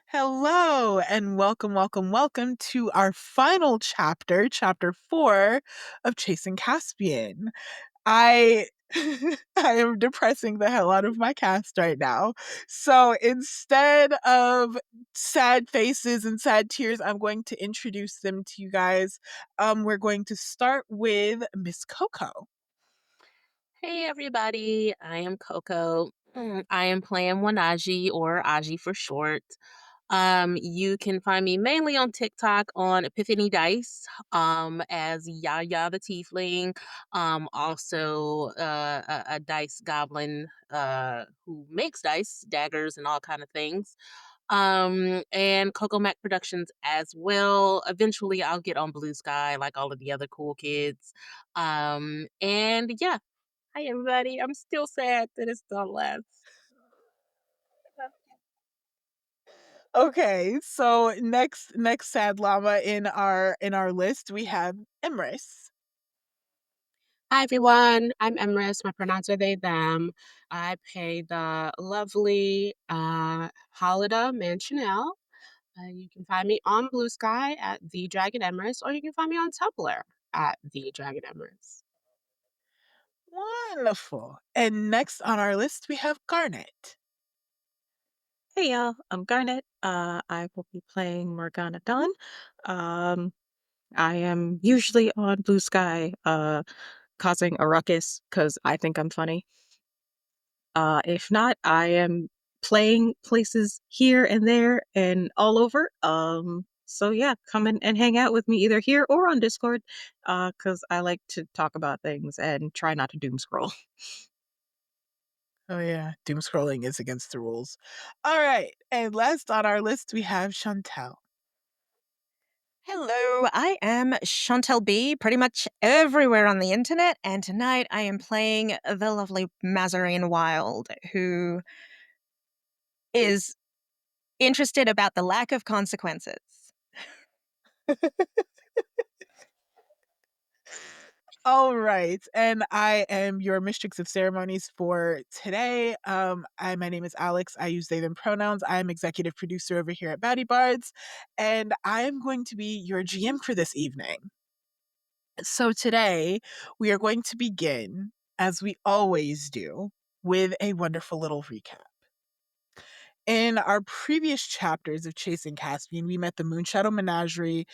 Hello, and welcome to our final chapter, chapter 4 of Chasing Caspian. I I am depressing the hell out of my cast right now. So instead of sad faces and sad tears, I'm going to introduce them to you guys. We're going to start with Miss Coco. Hey everybody, I am Coco. I am playing Mwonaji or Aji for short. You can find me mainly on TikTok on Epiphany Dice, as Yaya the Tiefling. Also a dice goblin who makes dice, daggers, and all kind of things. and CocoMocha Productions as well. Eventually, I'll get on Blue Sky like all of the other cool kids. And yeah, hi everybody. I'm still sad that it's the last. Okay, so next sad llama in our list we have Emrys. Hi everyone, I'm Emrys. My pronouns are they, them. I play the lovely Hippolyta Manchionell. You can find me on Blue Sky at the Dragon Emrys, or you can find me on Tumblr at the Dragon Emrys. Wonderful. And next on our list we have Garnet. Hey y'all, I'm Garnet. I will be playing Morgana Dawn. Um, I am usually on Blue Sky, causing a ruckus because I think I'm funny. If not, I am playing places here and there and all over. So yeah, come in and hang out with me either here or on Discord, because I like to talk about things and try not to doom scroll. Oh yeah, doom scrolling is against the rules. All right, and last on our list we have Shauntelle. Hello, I am Shauntelle B, pretty much everywhere on the internet, and tonight I am playing the lovely Mazarine Wilde, who is interested about the lack of consequences. All right, and I am your Mistrex of Ceremonies for today. My name is Alix. I use they them pronouns. I am executive producer over here at Batty Bards, and I am going to be your GM for this evening. So today we are going to begin, as we always do, with a wonderful little recap. In our previous chapters of Chasing Caspian, we met the Moonshadow Menagerie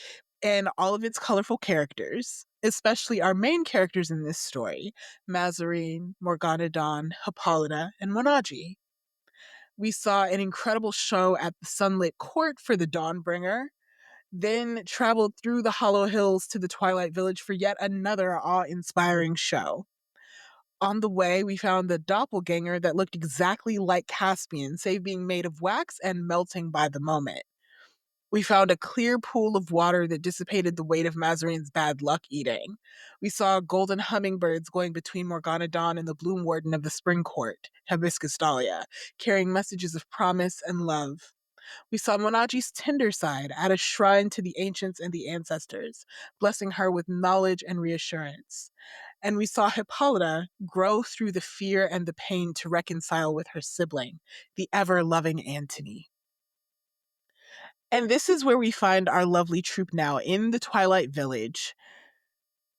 and all of its colorful characters, especially our main characters in this story, Mazarine, Morgana Dawn, Hippolyta, and Mwonaji. We saw an incredible show at the Sunlit Court for the Dawnbringer, then traveled through the Hollow Hills to the Twilight Village for yet another awe-inspiring show. On the way, we found the doppelganger that looked exactly like Caspian, save being made of wax and melting by the moment. We found a clear pool of water that dissipated the weight of Mazarine's bad luck eating. We saw golden hummingbirds going between Morgana Dawn and the Bloom Warden of the Spring Court, Hibiscus Dahlia, carrying messages of promise and love. We saw Mwonaji's tender side at a shrine to the ancients and the ancestors, blessing her with knowledge and reassurance. And we saw Hippolyta grow through the fear and the pain to reconcile with her sibling, the ever loving Antony. And this is where we find our lovely troupe now in the Twilight Village,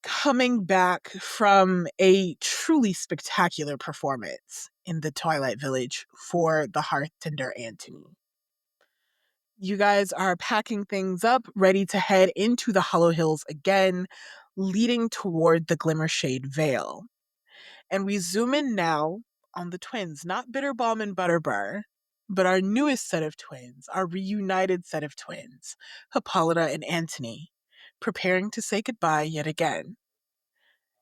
coming back from a truly spectacular performance in the Twilight Village for the Hearthtender Antony. You guys are packing things up, ready to head into the Hollow Hills again, leading toward the Glimmershade Vale. And we zoom in now on the twins, not Bitterbalm and Butterbur, but our newest set of twins, our reunited set of twins, Hippolyta and Antony, preparing to say goodbye yet again.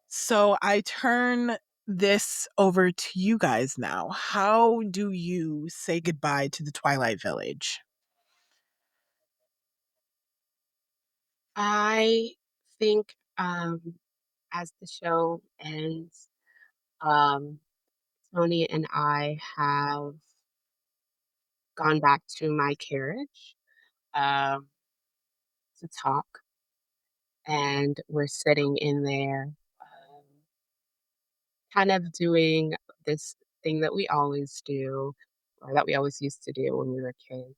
So I turn this over to you guys now. How do you say goodbye to the Twilight Village? I think as the show ends, um, Tony and I have gone back to my carriage um, to talk, and we're sitting in there, kind of doing this thing that we always do, or that we always used to do when we were kids.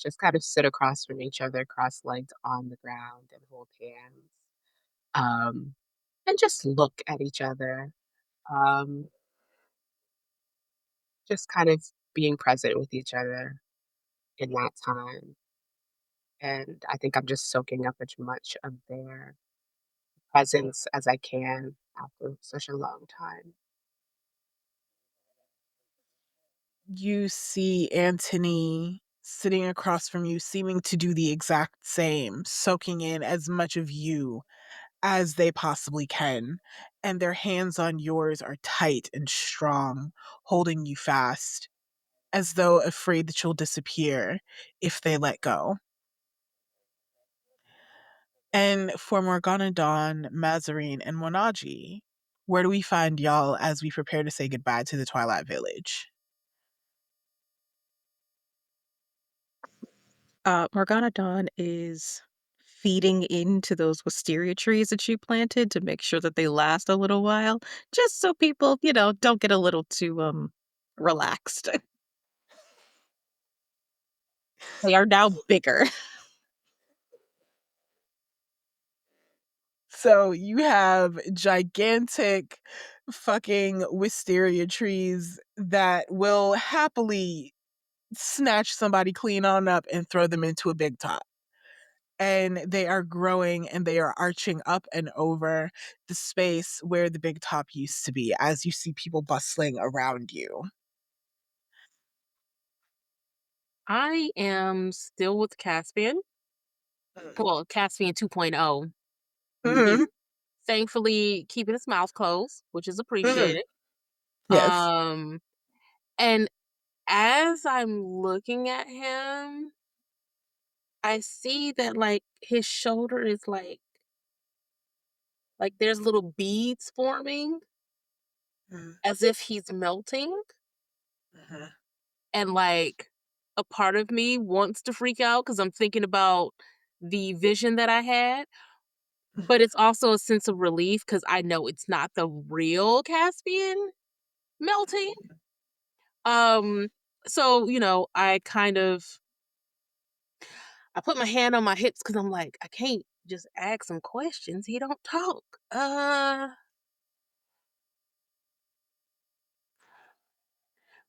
Just kind of sit across from each other, cross-legged on the ground, and hold hands, um, and just look at each other. Um, just kind of being present with each other in that time. And I think I'm just soaking up as much of their presence as I can after such a long time. You see Antony sitting across from you, seeming to do the exact same, soaking in as much of you as they possibly can. And their hands on yours are tight and strong, holding you fast. as though afraid that you'll disappear if they let go. And for Morgana, Dawn, Mazarine, and Mwonaji, where do we find y'all as we prepare to say goodbye to the Twilight Village? Morgana Dawn is feeding into those wisteria trees that she planted to make sure that they last a little while, just so people, don't get a little too relaxed. They are now bigger. So you have gigantic fucking wisteria trees that will happily snatch somebody clean on up and throw them into a big top. And they are growing and they are arching up and over the space where the big top used to be as you see people bustling around you. I am still with Caspian. Well, Caspian 2.0. He's Mhm, thankfully keeping his mouth closed, which is mhm. appreciated. Yes. Um, and as I'm looking at him, I see that like his shoulder is like there's little beads forming Mhm, as if he's melting, mhm. and like a part of me wants to freak out because I'm thinking about the vision that I had, but it's also a sense of relief because I know it's not the real Caspian melting. Um, so I kind of I put my hand on my hips because I'm like, I can't just ask him questions. He don't talk.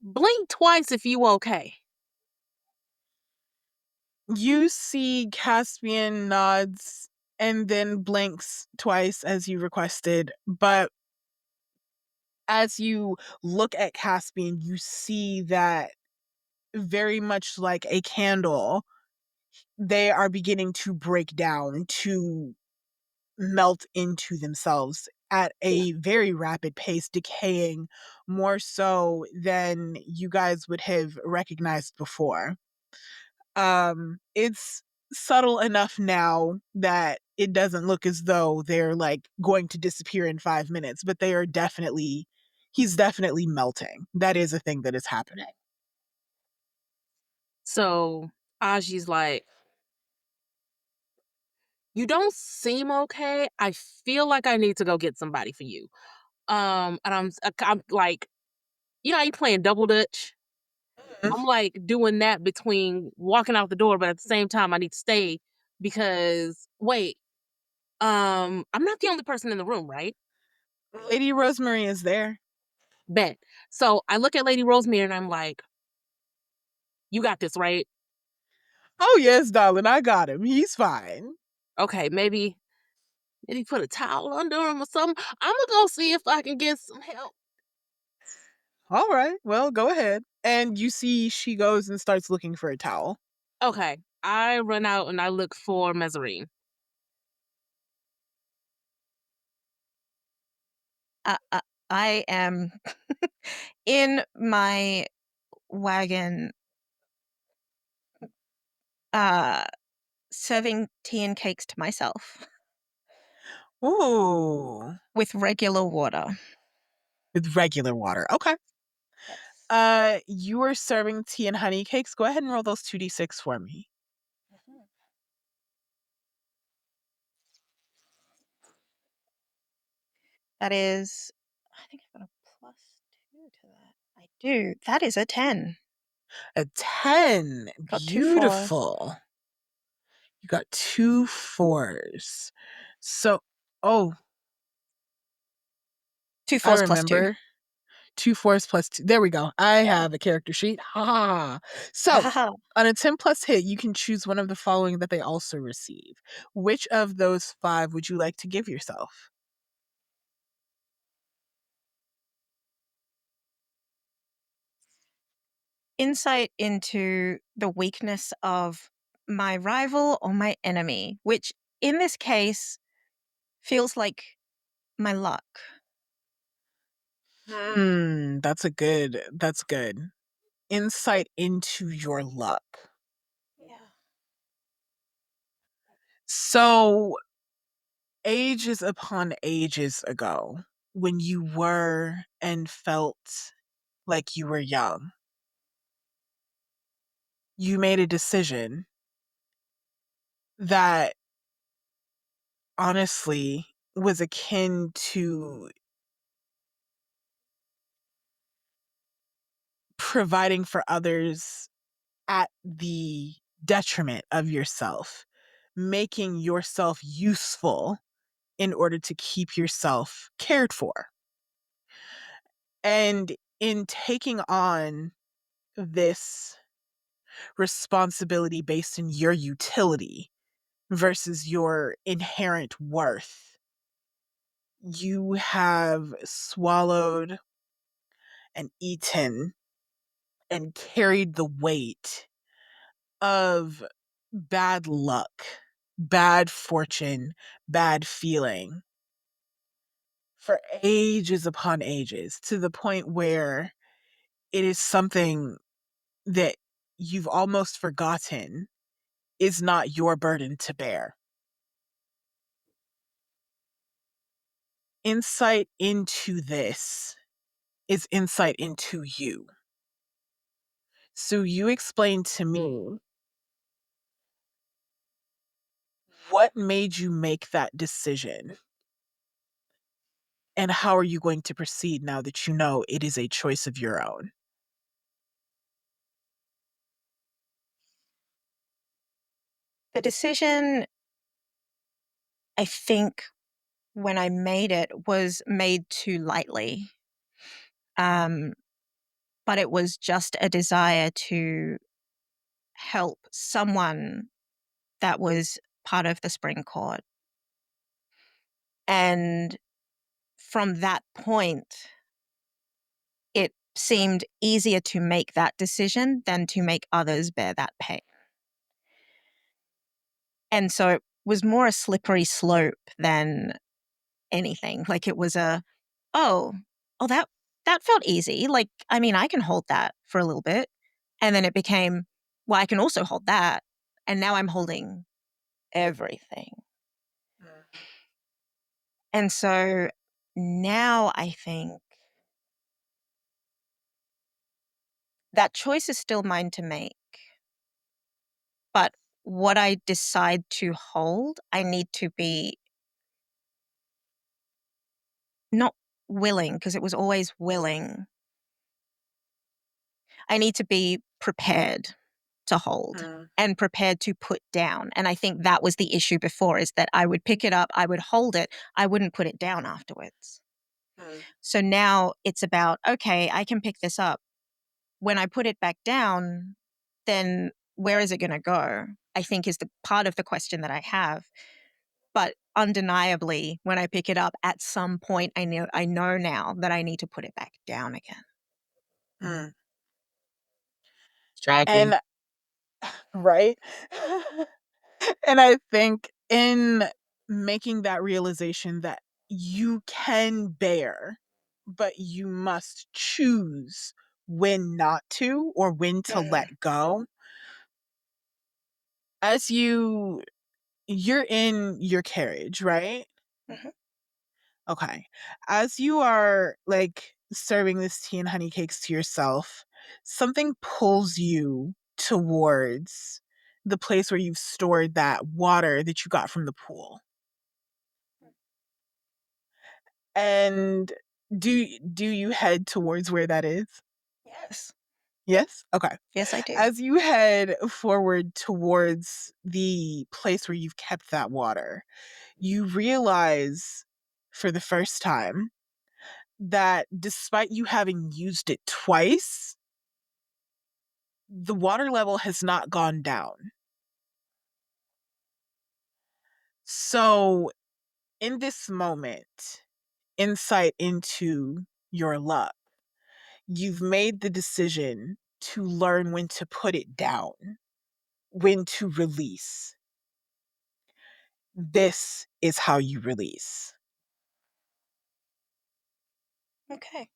Blink twice if you okay. You see Caspian nods and then blinks twice as you requested, but as you look at Caspian, you see that very much like a candle, they are beginning to break down, to melt into themselves at a very rapid pace, decaying more so than you guys would have recognized before. It's subtle enough now that it doesn't look as though they're like going to disappear in 5 minutes, but they are definitely, he's definitely melting. That is a thing that is happening. So Aji's like, you don't seem okay. I feel like I need to go get somebody for you. And I'm like, how you playing double dutch? Mhm. I'm like doing that between walking out the door, but at the same time I need to stay because wait, I'm not the only person in the room, right? Lady Rosemary is there. Bet. So I look at Lady Rosemary and I'm like, you got this, right? Oh yes, darling, I got him. He's fine. Okay, maybe put a towel under him or something. I'm gonna go see if I can get some help. All right, well, go ahead. And you see she goes and starts looking for a towel. Okay, I run out and I look for Mazarine. I am in my wagon, uh, serving tea and cakes to myself Ooh, with regular water. with regular water. Okay. Yes. You are serving tea and honey cakes. Go ahead and roll those 2d6 for me. Mhm. That is, I think I've got a +2 to that. I do. That is a 10. A 10. Got 2 4s. Beautiful. You got 2 4s. So, oh, 2 I 4s plus 2. remember. 2 4s plus 2. There we go. I Yeah. have a character sheet. Ha ha ha. Ha So, ha ha. on a 10 plus hit, you can choose one of the following that they also receive. Which of those 5 would you like to give yourself? Insight into the weakness of my rival or my enemy, which in this case feels like my luck. That's good. insight into your luck. Yeah. So, ages upon ages ago, when you were and felt like you were young, you made a decision that honestly was akin to providing for others at the detriment of yourself, making yourself useful in order to keep yourself cared for. And in taking on this responsibility based in your utility versus your inherent worth, you have swallowed and eaten and carried the weight of bad luck, bad fortune, bad feeling for ages upon ages, to the point where it is something that you've almost forgotten is not your burden to bear. Insight into this is insight into you. So you explain to me what made you make that decision, and how are you going to proceed now that you know it is a choice of your own? The decision, I think, when I made it, was made too lightly. Um, but it was just a desire to help someone that was part of the spring court. And from that point, it seemed easier to make that decision than to make others bear that pain. And so it was more a slippery slope than anything. Like it was oh, oh, that felt easy. Like, I mean, I can hold that for a little bit. And then it became, well, I can also hold that. And now I'm holding everything. And so now I think that choice is still mine to make. But what I decide to hold, I need to be not willing, because it was always willing. I need to be prepared to hold and prepared to put down. And I think that was the issue before, is that I would pick it up, I would hold it, I wouldn't put it down afterwards. So now it's about, okay, I can pick this up. When I put it back down, then where is it going to go? I think is the part of the question that I have. But undeniably, when I pick it up, at some point, I know now that I need to put it back down again. Distracting. And right? And I think in making that realization that you can bear, but you must choose when not to or when to let go. As you're in your carriage, right? Mhm. Okay. As you are like serving this tea and honey cakes to yourself, something pulls you towards the place where you've stored that water that you got from the pool. And do you head towards where that is? Yes. Yes? Okay. Yes, I do. As you head forward towards the place where you've kept that water, you realize for the first time that despite you having used it twice, the water level has not gone down. So, in this moment, insight into your luck, you've made the decision to learn when to put it down, when to release. This is how you release. Okay.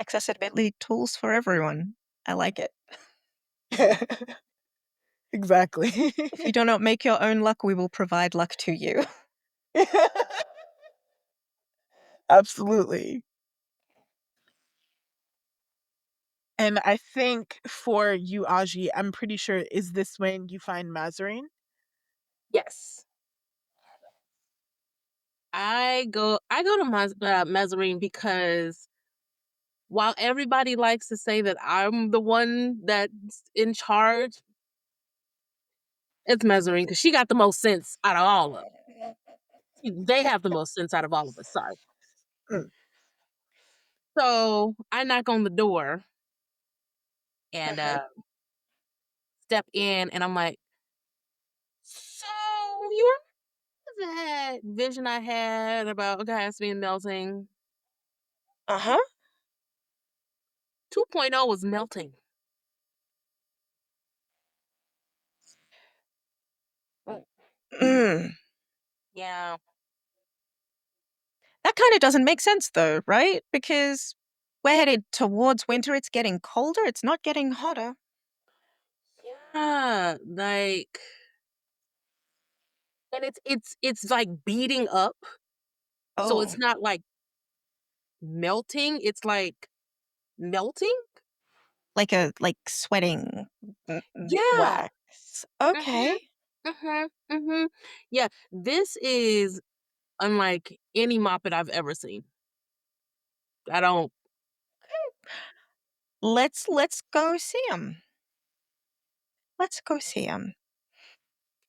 Accessibility tools for everyone. I like it. Exactly. If you do not make your own luck, we will provide luck to you. Absolutely. And I think for you, Aji, I'm pretty sure, is this when you find Mazarine? Yes. I go to Mazarine because while everybody likes to say that I'm the one that's in charge, it's Mazarine because she got the most sense out of all of them. They have the most sense out of all of us. Sorry. Mm. So I knock on the door and Okay. step in, and I'm like, "So you remember that vision I had about Caspian melting? Uh-huh. 2.0 was melting." Mm. Yeah. That kind of doesn't make sense, though, right? Because we're headed towards winter. It's getting colder. It's not getting hotter. Yeah, like, and it's like beating up, so Oh, it's not like melting, it's like melting. like sweating Yeah. wax. Mhm. Okay. Mhm. Mhm. Yeah, this is unlike any moppet I've ever seen. I don't. Let's go see him. Let's go see him.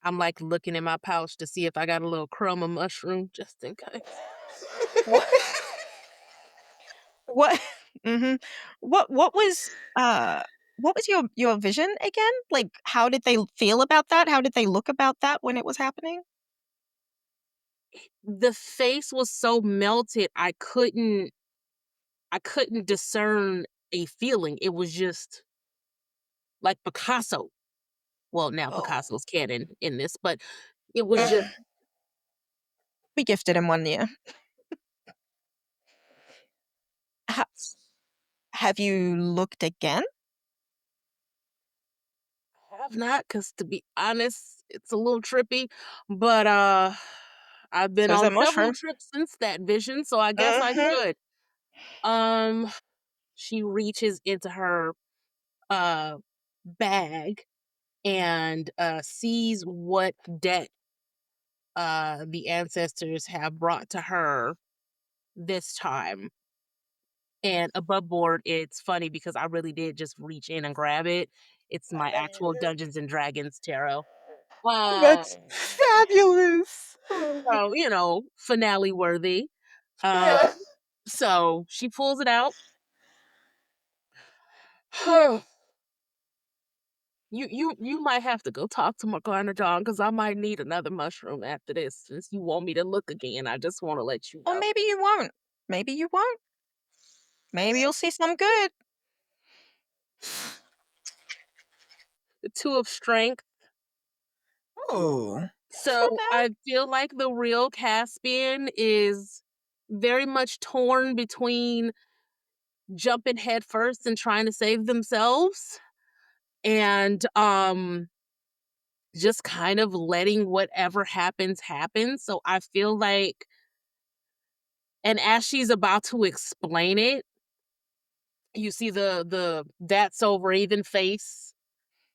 I'm like looking in my pouch to see if I got a little crumb of mushroom just in case. What? What? hmm What was what was your vision again? Like, how did they feel about that? How did they look about that when it was happening? The face was so melted, I couldn't discern a feeling. It was just like Picasso. Well, now Oh, Picasso's canon in this, but it was just we gifted him one year. Ha- have you looked again? have not, because to be honest, it's a little trippy. But I've been So is on that several mushroom? trips since that vision, so I guess I Mm-hmm. should. Um, she reaches into her uh bag and sees what debt the ancestors have brought to her this time. And above board, it's funny because I really did just reach in and grab it. It's my actual Dungeons and Dragons tarot. Uh, That's fabulous. so, finale worthy. Uh, Yeah. so she pulls it out. You might have to go talk to Morgana John because I might need another mushroom after this. Since you want me to look again, I just want to let you Or know. maybe you won't. Maybe you won't. Maybe you'll see some good. The two of strength. Oh. That's not So bad. I feel like the real Caspian is very much torn between jumping head first and trying to save themselves and just kind of letting whatever happens happen. So I feel like, and as she's about to explain it, you see the that's so raven face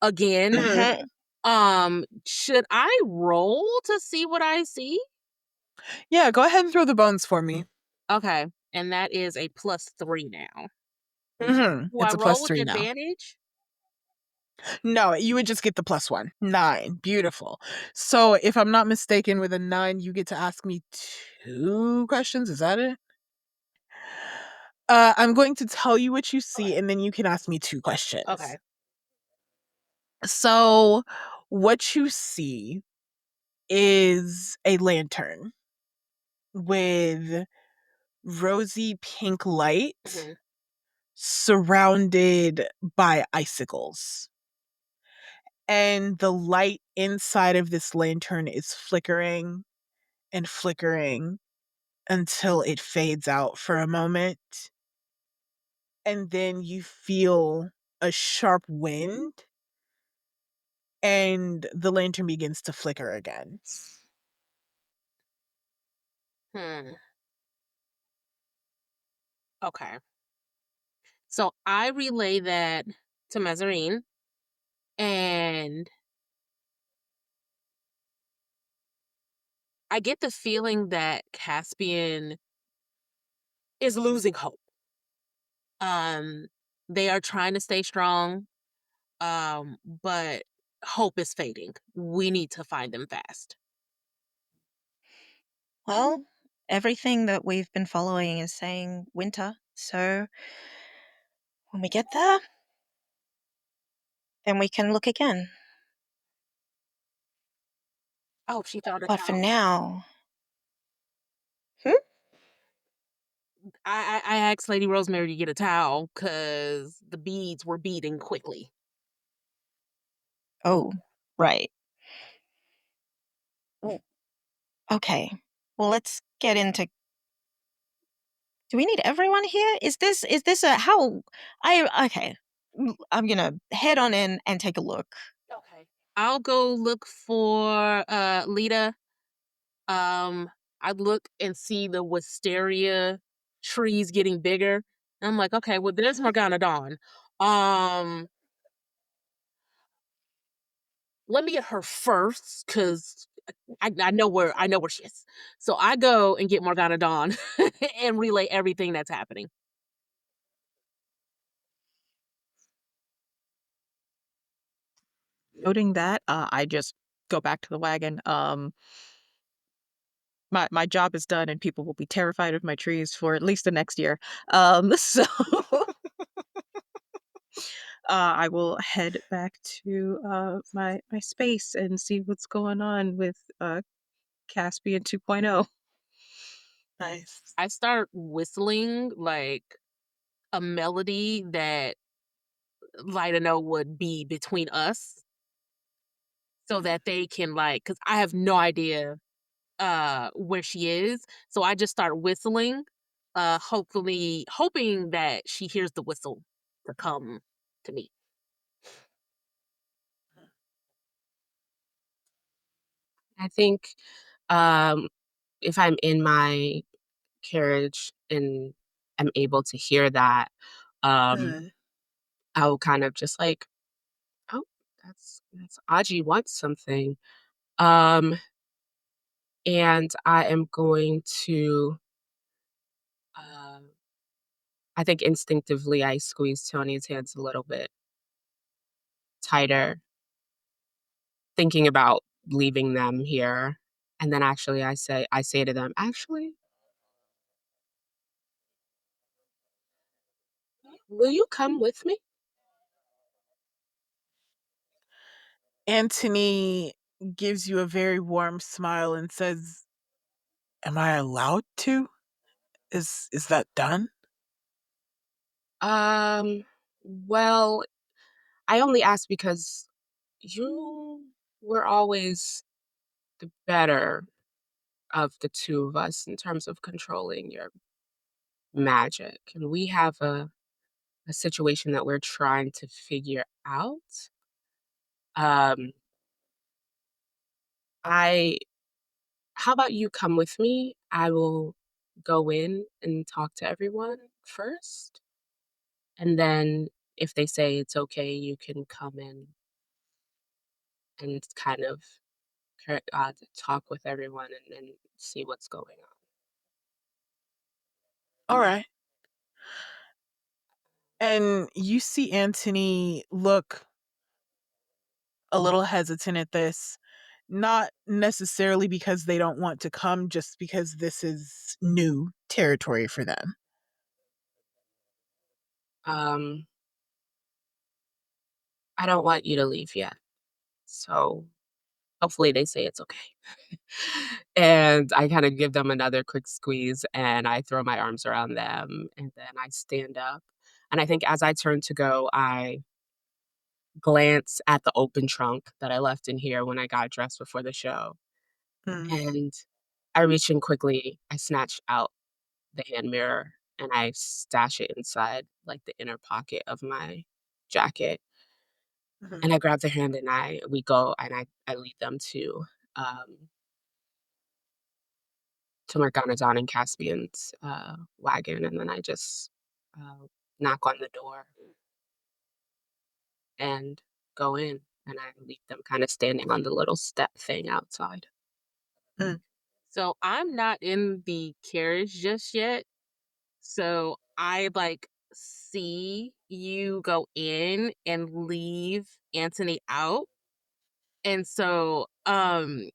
again. Mhm. Should I roll to see what I see? Yeah, go ahead and throw the bones for me. Okay, and that is a +3 now. Do I It's a roll plus with 3 now. advantage? No, you would just get the +1. 9. Beautiful. So if I'm not mistaken, with a 9, you get to ask me 2 questions. Is that it? I'm going to tell you what you see, and then you can ask me 2 questions. Okay. So what you see is a lantern with rosy pink light Mhm. surrounded by icicles. And the light inside of this lantern is flickering and flickering until it fades out for a moment. and then you feel a sharp wind, and the lantern begins to flicker again. Hmm. Okay. So I relay that to Mazarine, and I get the feeling that Caspian is losing hope. Um, they are trying to stay strong, but hope is fading. We need to find them fast. Well, everything that we've been following is saying winter, so when we get there, then we can look again. Oh, she found a But for towel. now, I asked Lady Rosemary to get a towel because the beads were beading quickly. oh, right. Okay. Well, let's get into. Do we need everyone here? Is this a how? Okay. I'm gonna head on in and take a look. Okay. I'll go look for Lita. I look and see the wisteria trees getting bigger. And I'm like, okay, well, there's Morgana Dawn. Um, Let me get her first, cause I know where she is. So I go and get Morgana Dawn and relay everything that's happening. Noting that, I just go back to the wagon. My job is done, and people will be terrified of my trees for at least the next year. So I will head back to my space and see what's going on with Caspian 2.0. Nice. I start whistling like a melody that Lita know would be between us so that they can like, cause I have no idea where she is. So I just start whistling, hopefully hoping that she hears the whistle to come to me. I think um, if I'm in my carriage and I'm able to hear that, um, Mm. I'll kind of just like, oh, that's Aji wants something. Um, and I am going to, uh, I think instinctively I squeeze Tony's hands a little bit tighter, thinking about leaving them here. And then actually I say to them, actually, will you come with me? Antony gives you a very warm smile and says, "Am I allowed to? Is that done?" Um, well, I only asked because you were always the better of the two of us in terms of controlling your magic. And we have a situation that we're trying to figure out. Um, I how about you come with me? I will go in and talk to everyone first. And then if they say it's okay, you can come in and kind of talk with everyone and see what's going on. All right. And you see Antony look a little hesitant at this, not necessarily because they don't want to come, just because this is new territory for them. Um, I don't want you to leave yet. So hopefully they say it's okay. And I kind of give them another quick squeeze and I throw my arms around them and then I stand up. And I think as I turn to go, I glance at the open trunk that I left in here when I got dressed before the show. Mm. And I reach in quickly, I snatch out the hand mirror and I stash it inside like the inner pocket of my jacket. Mhm. And I grab their hand and we go and I lead them to Morgana and Caspian's wagon, and then I just uh, knock on the door and go in, and I leave them kind of standing on the little step thing outside. Mm. So I'm not in the carriage just yet. So I like see you go in and leave Anthony out. And so Aji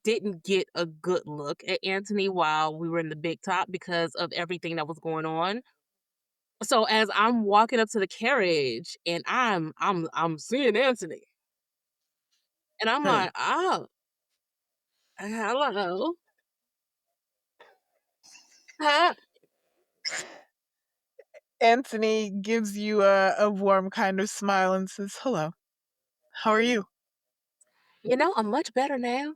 didn't get a good look at Anthony while we were in the big top because of everything that was going on. So as I'm walking up to the carriage and I'm seeing Anthony and I'm Hmm. like, oh, hello. Huh? Anthony gives you a warm kind of smile and says, "Hello, how are you?" You know, I'm much better now.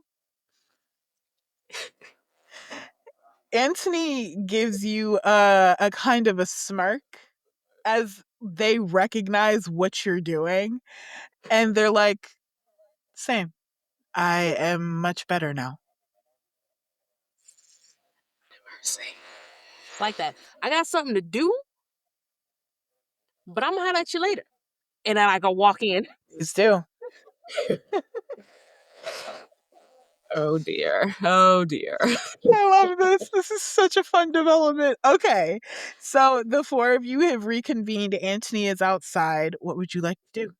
Anthony gives you a kind of a smirk as they recognize what you're doing, and they're like, "Same. I am much better now." Like that. I got something to do, but I'm gonna holler at you later. And then I go walk in. Please do. Oh dear. Oh dear. I love this. This is such a fun development. Okay. So the four of you have reconvened. Anthony is outside. What would you like to do?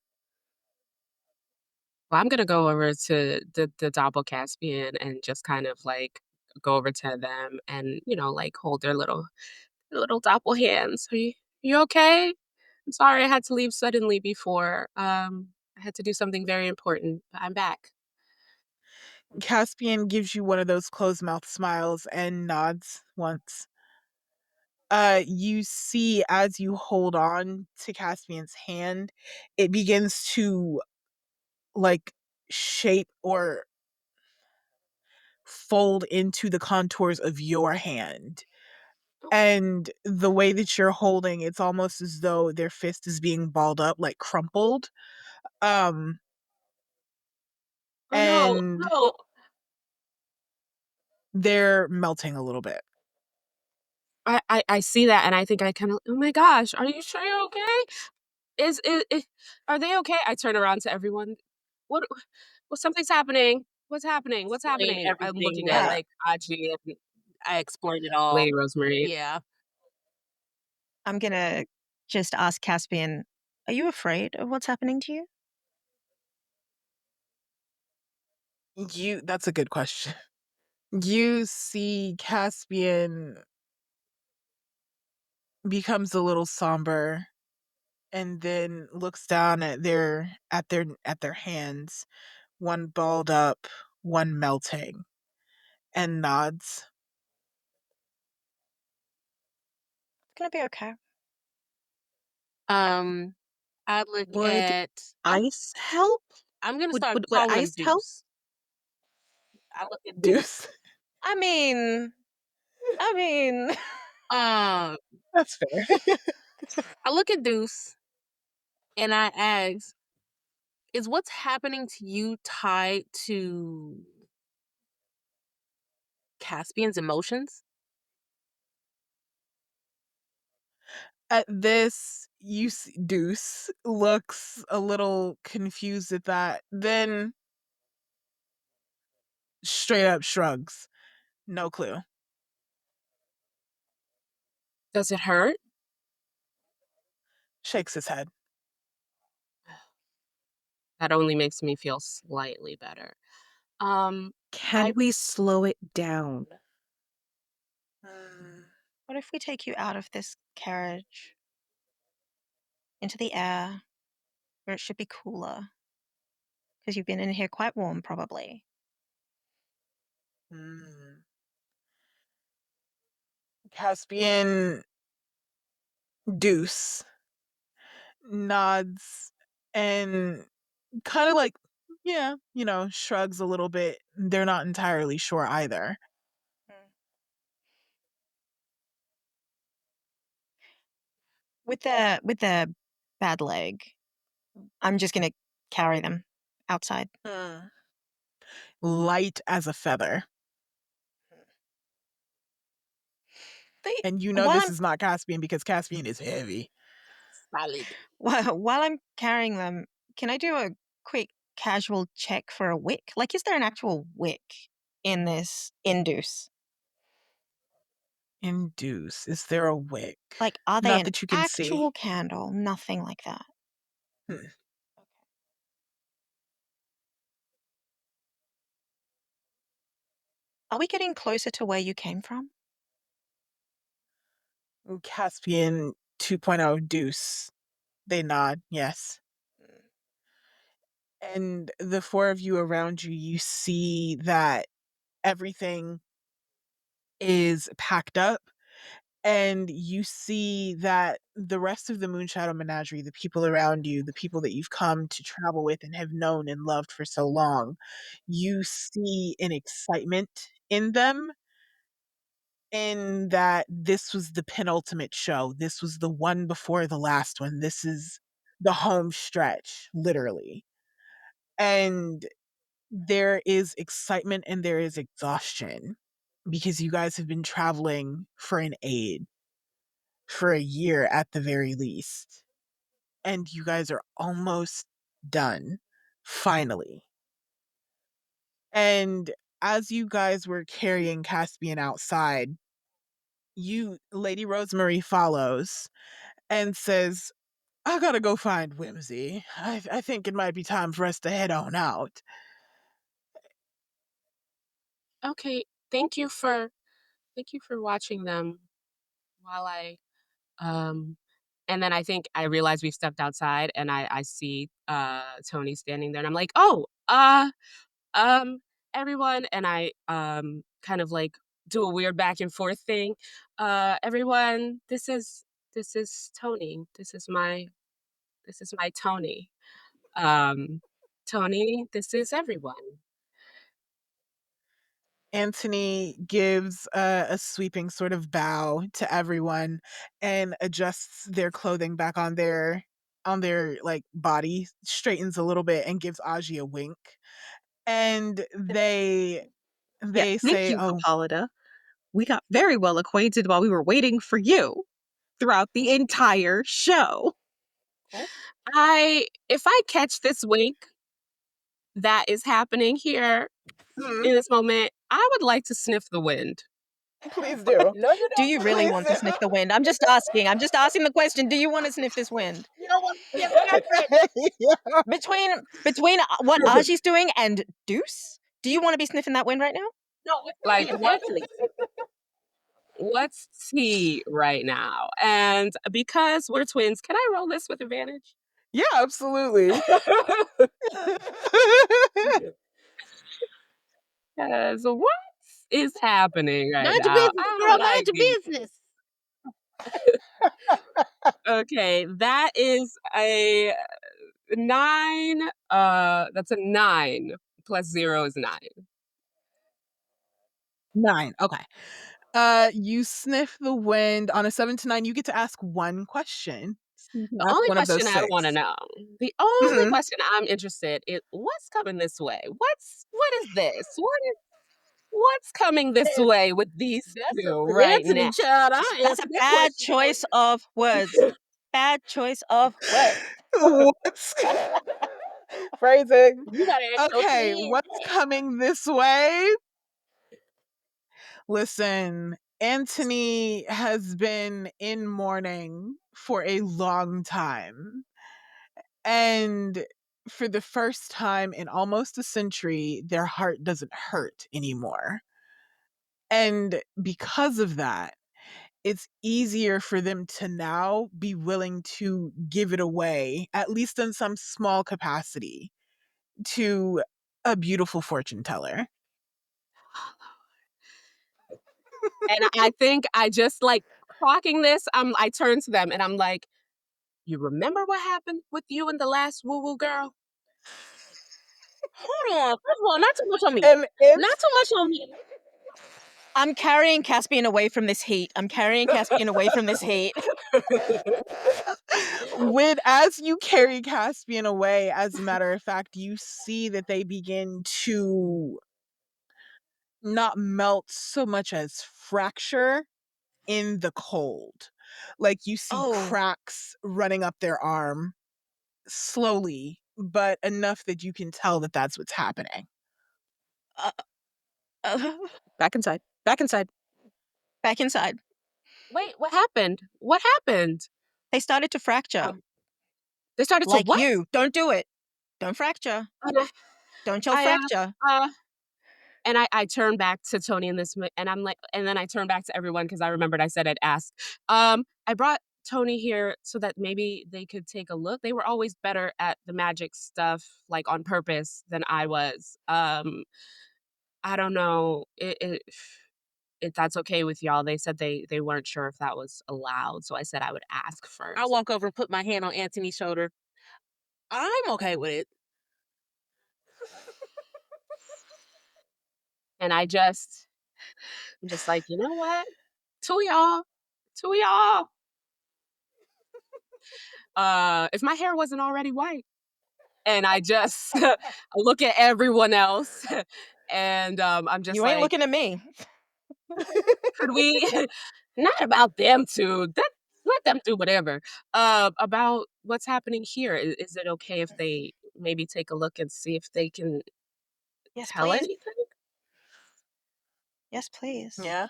Well, I'm gonna go over to the Doppel Caspian and just kind of like go over to them and like hold their little Doppel hands. Are you okay? I'm sorry I had to leave suddenly before. I had to do something very important, but I'm back. Caspian gives you one of those closed mouth smiles and nods once. You see as you hold on to Caspian's hand, it begins to like shape or fold into the contours of your hand. And the way that you're holding, it's almost as though their fist is being balled up, like crumpled. Um, Oh no, and no. they're melting a little bit. I see that and I think I kind of, oh my gosh, are you sure you're okay? Are they okay? I turn around to everyone. What something's happening. What's happening? What's Explain happening? I'm everything looking at that like Aji and I explained it all. Lady Rosemary. Yeah. I'm gonna just ask Caspian, are you afraid of what's happening to you? That's a good question. You see Caspian becomes a little somber and then looks down at their hands, one balled up, one melting, and nods. It's gonna be okay. Um I look Would at ice help? I'm gonna Would start would would calling him ice help? Deuce. I look at Deuce. I mean, I mean, um That's fair. I look at Deuce and I ask, is what's happening to you tied to Caspian's emotions? At this, Deuce looks a little confused at that, then straight up shrugs. No clue. Does it hurt? Shakes his head. That only makes me feel slightly better. Um, Can I we slow it down? Mm, what if we take you out of this carriage into the air where it should be cooler? Because you've been in here quite warm, probably. mm. Caspian Deuce nods and kind of like, yeah, shrugs a little bit. They're not entirely sure either. Mm. With the bad leg, I'm just gonna carry them outside. Light as a feather. They, And you know while this I'm is not Caspian because Caspian is heavy. Solid. while I'm carrying them, can I do a quick casual check for a wick? Like, is there an actual wick in this induce? Induce. Is there a wick? Like, are they Not an that you can see. actual candle? Nothing like that. Hmm. Are we getting closer to where you came from? Ooh, Caspian 2.0 deuce. They nod, yes. And the four of you around you, you see that everything is packed up. And you see that the rest of the Moonshadow Menagerie, the people around you, the people that you've come to travel with and have known and loved for so long, you see an excitement in them, in that this was the penultimate show. This was the one before the last one. This is the home stretch, literally. And there is excitement and there is exhaustion because you guys have been traveling for an age, for a year at the very least. And you guys are almost done, finally. And as you guys were carrying Caspian outside, Lady Rosemary follows and says, I gotta go find Whimsy. I think it might be time for us to head on out. Okay, thank you for watching them while I and then I think I realize we've stepped outside and I see Tony standing there and I'm like, "Oh, um everyone," and I kind of like do a weird back and forth thing. Everyone, this is Tony. This is my Tony. Um Tony, this is everyone. Antony gives a sweeping sort of bow to everyone and adjusts their clothing back on their like body, straightens a little bit and gives Aji a wink. And Yeah, they thank say, you, "Oh, Hippolyta. We got very well acquainted while we were waiting for you throughout the entire show. If I catch this wink that is happening here mm, in this moment, I would like to sniff the wind. please do." No, you Do don't. you really Please want to sniff the wind? I'm just asking. I'm just asking the question. Do you want to sniff this wind? You don't want to get it. Yeah. Between what Aji's doing and Deuce, do you want to be sniffing that wind right now? No, like what's tea right now? And because we're twins, can I roll this with advantage? Yeah, absolutely. Because what is happening right Mind your now? business, I girl. would Mind like your these. business. Okay, that is a 9. That's a 9 plus 0 is 9. 9. Okay. You sniff the wind on a 7 to 9. You get to ask one question. So you can The ask only one of those question I 6. want to know, the only Mhm. question I'm interested in, what's coming this way? What is this? What's coming this way with these That's two up to right now? Anthony, child. I That's a answered that bad question for choice of words. Bad choice of words. What's phrasing? you. You gotta ask your Okay, twin. what's coming this way? Listen, Antony has been in mourning for a long time. And for the first time in almost a century, their heart doesn't hurt anymore. And because of that, it's easier for them to now be willing to give it away, at least in some small capacity, to a beautiful fortune teller. And I think I just like clocking this. I turn to them and I'm like, you remember what happened with you and the last woo woo girl? Hold on. First of all, not too much on me. And it's Not too much on me. I'm carrying Caspian away from this heat. I'm carrying Caspian away from this heat. As you carry Caspian away, as a matter of fact, you see that they begin to not melt so much as fracture in the cold. Like you see cracks running up their arm slowly, but enough that you can tell that that's what's happening. Back inside. Back inside. Back inside. Wait, what happened? What happened? They started to fracture. They started to Like what? you. Don't do it. Don't fracture. And Don't y'all I, fracture. and I turn back to Tony and and I'm like, and then I turn back to everyone because I remembered I said I'd ask. I brought Tony here so that maybe they could take a look. They were always better at the magic stuff, like on purpose, than I was. I don't know if that's okay with y'all. They said they weren't sure if that was allowed, so I said I would ask first. I walk over and put my hand on Anthony's shoulder. I'm okay with it. And I'm just like, you know what? To y'all. If my hair wasn't already white. And I just look at everyone else and I'm just You ain't like, looking at me. could we not about them two. Let them do whatever. About what's happening here. Is it okay if they maybe take a look and see if they can Yes, tell please. anything? Yes, please. Yeah.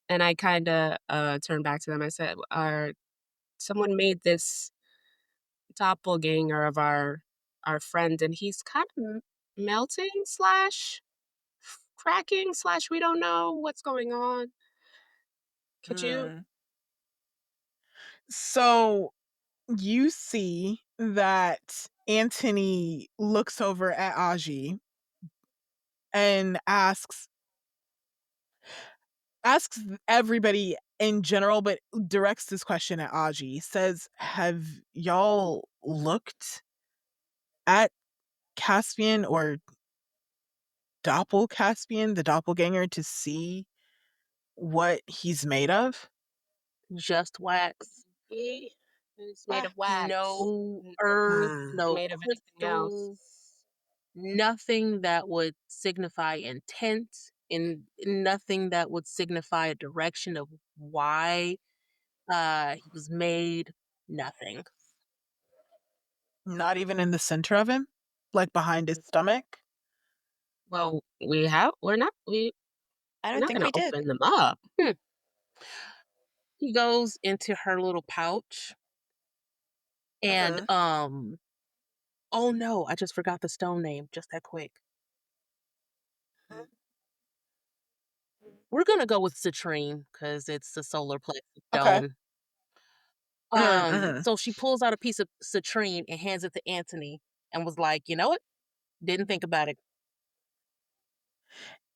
And I kind of turned back to them. I said, someone made this doppelganger of our friend, and he's kind of melting slash cracking slash we don't know what's going on. Could you? So you see that Anthony looks over at Aji and asks everybody in general, but directs this question at Aji. Says, "Have y'all looked at Caspian or Caspian, the doppelganger, to see what he's made of?" Just wax. It's made of wax. No herbs, no Made of anything else. crystals, nothing that would signify intent, and nothing that would signify a direction of why he was made. Nothing. Not even in the center of him, like behind his stomach. Well, we're not I don't think gonna we did. open them up. He goes into her little pouch and oh no, I just forgot the stone name just that quick. We're gonna go with citrine because it's the solar plexus Okay. stone. Mhm. So she pulls out a piece of citrine and hands it to Anthony and was like, you know what? Didn't think about it.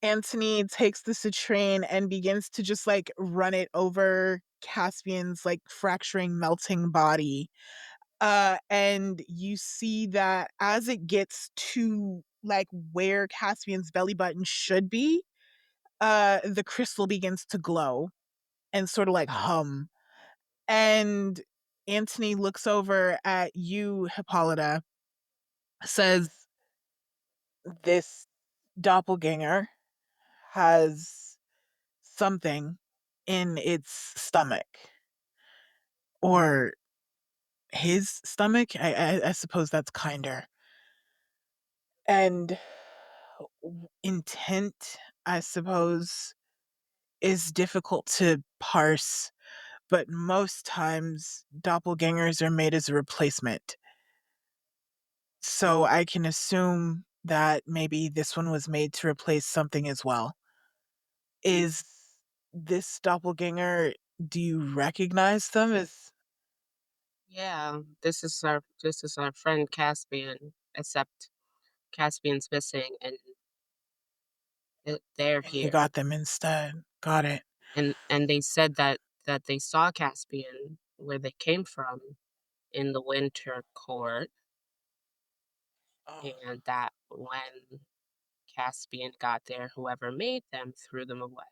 Anthony takes the citrine and begins to just like run it over Caspian's like fracturing, melting body. And you see that as it gets to like where Caspian's belly button should be, the crystal begins to glow and sort of like hum. And Anthony looks over at you, Hippolyta, says, "This doppelganger has something in its stomach." Or his stomach? I suppose that's kinder. And intent, I suppose, is difficult to parse, but most times doppelgangers are made as a replacement. So I can assume that maybe this one was made to replace something as well. Is this doppelganger, do you recognize them as? Yeah, this is our friend Caspian, except Caspian's missing and they're And you here. got them instead. Got it. And they said that they saw Caspian where they came from in the winter court, Oh. and that when Caspian got there, whoever made them threw them away.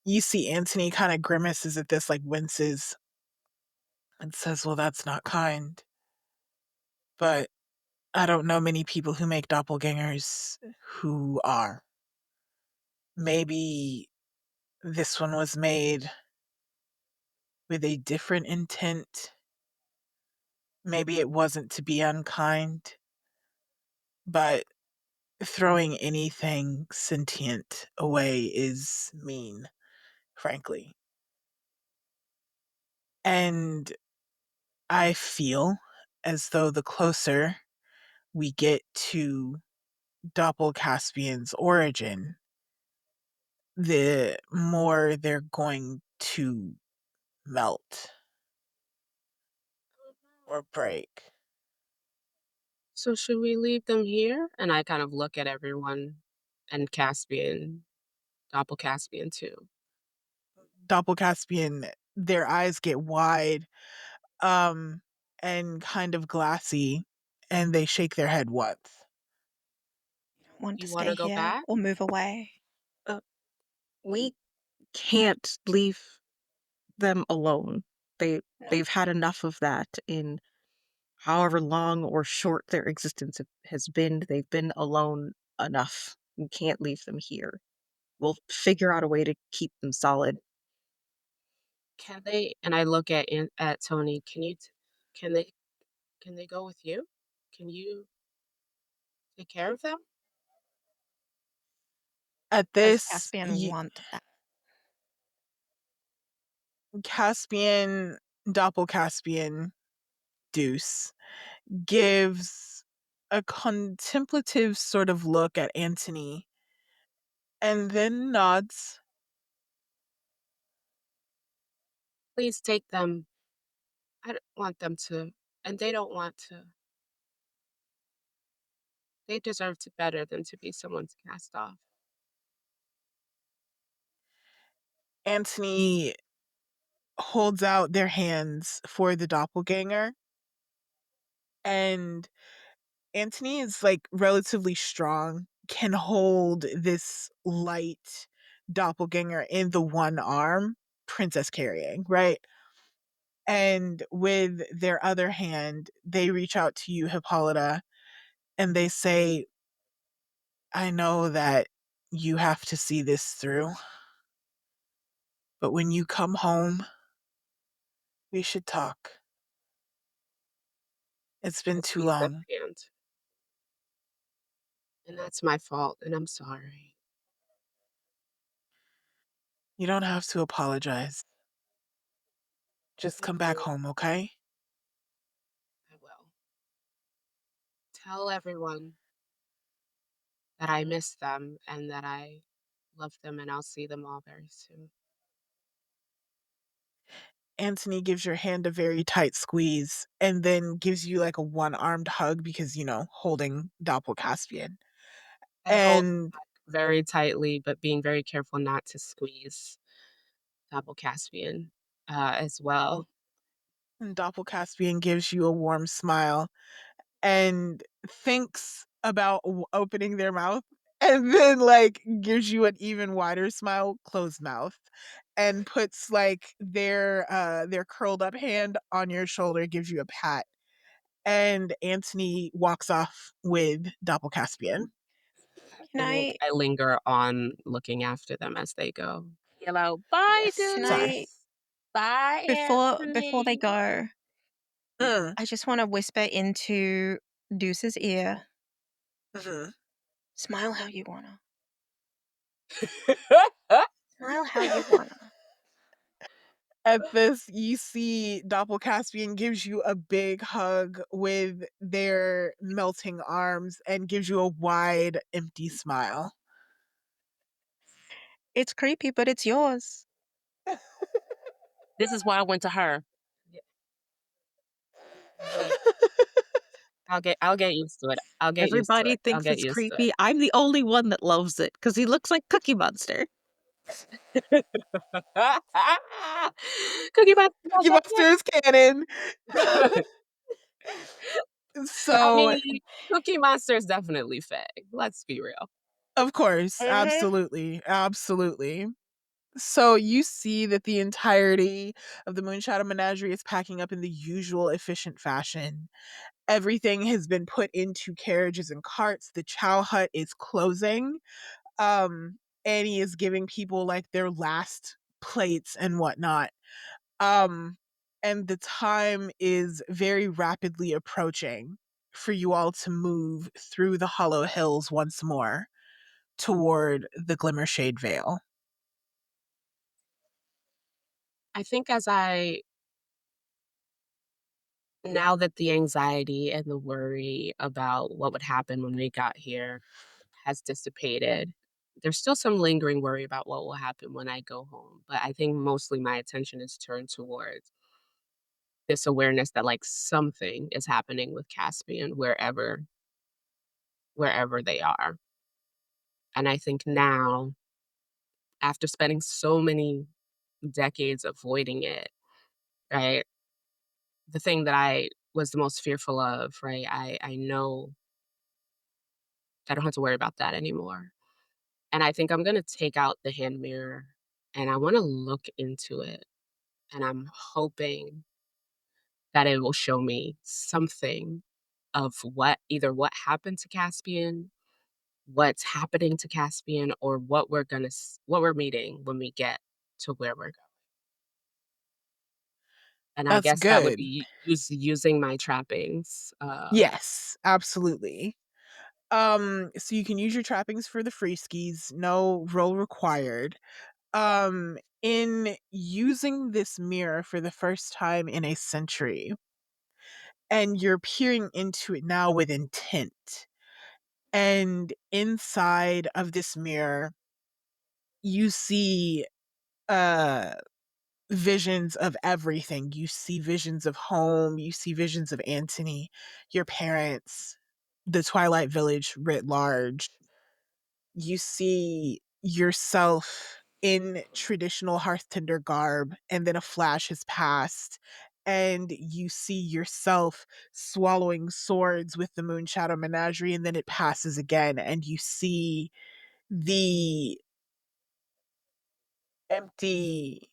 You see Antony kind of grimaces at this, like winces, and says, well, that's not kind. But I don't know many people who make doppelgangers who are. Maybe this one was made with a different intent. Maybe it wasn't to be unkind, but throwing anything sentient away is mean, frankly. And I feel as though the closer we get to Caspian's origin, the more they're going to melt or break. So should we leave them here? And I kind of look at everyone and Caspian, Caspian too. Caspian, their eyes get wide, and kind of glassy, and they shake their head once. Want to You want to stay go here back? or move away? We can't leave them alone. No. They've had enough of that in however long or short their existence has been. They've been alone enough. We can't leave them here. We'll figure out a way to keep them solid. Can they? And I look at Tony. Can they? Can they go with you? Can you take care of them? At Does this, Caspian want that? Caspian, Caspian Deuce gives a contemplative sort of look at Antony and then nods. Please take them. I don't want them to, and they don't want to. They deserve to better than to be someone's cast off. Antony holds out their hands for the doppelganger, and Antony is like relatively strong, can hold this light doppelganger in the one arm, princess carrying, right? And with their other hand, they reach out to you, Hippolyta, and they say, I know that you have to see this through, but when you come home, we should talk. It's been too Squeeze that long. hand. And that's my fault, and I'm sorry. You don't have to apologize. Just come back home, okay? I will. Tell everyone that I miss them and that I love them, and I'll see them all very soon. Antony gives your hand a very tight squeeze and then gives you like a one-armed hug because, holding Caspian. I hold And back very tightly, but being very careful not to squeeze Caspian as well. Caspian gives you a warm smile and thinks about opening their mouth and then like gives you an even wider smile, closed mouth, and puts like their curled up hand on your shoulder, gives you a pat, and Antony walks off with Caspian. Can I I linger on looking after them as they go. Hello. Bye, Yes, can sorry. I dudes. Bye, before they go, Mm, I just want to whisper into Deuce's ear. mhm. Smile how you wanna. Anthony. Smile how you wanna. At this, you see Caspian gives you a big hug with their melting arms and gives you a wide, empty smile. It's creepy, but it's yours. This is why I went to her. Yeah. Mhm. I'll get used to it. I'll get used to Everybody it. I'll thinks get it's used to it. creepy. I'm the only one that loves it because he looks like Cookie Monster. Cookie Monster Cookie Monster is canon. I So, mean, Cookie Monster is definitely Faye. Let's be real. of course, Mm-hmm. absolutely, absolutely. So you see that the entirety of the Moonshadow Menagerie is packing up in the usual efficient fashion. Everything has been put into carriages and carts. The chow hut is closing. Annie is giving people like their last plates and whatnot. Um, and the time is very rapidly approaching for you all to move through the Hollow Hills once more toward the Glimmershade Vale. I think now that the anxiety and the worry about what would happen when we got here has dissipated, there's still some lingering worry about what will happen when I go home. But I think mostly my attention is turned towards this awareness that like something is happening with Caspian wherever they are. And I think now, after spending so many decades avoiding it, right? The thing that I was the most fearful of, right? I know I don't have to worry about that anymore. And I think I'm gonna take out the hand mirror and I wanna look into it. And I'm hoping that it will show me something of what happened to Caspian, what's happening to Caspian, or what we're meeting when we get to where we're going. And I That's guess that would good. be using my trappings. Yes, absolutely. So you can use your trappings for the free skis, no roll required. In using this mirror for the first time in a century, and you're peering into it now with intent. And inside of this mirror, you see uh visions of everything. You see visions of home, you see visions of Antony, your parents, the Twilight Village writ large. You see yourself in traditional hearthtender garb, and then a flash has passed, and you see yourself swallowing swords with the Moonshadow Menagerie, and then it passes again, and you see the empty,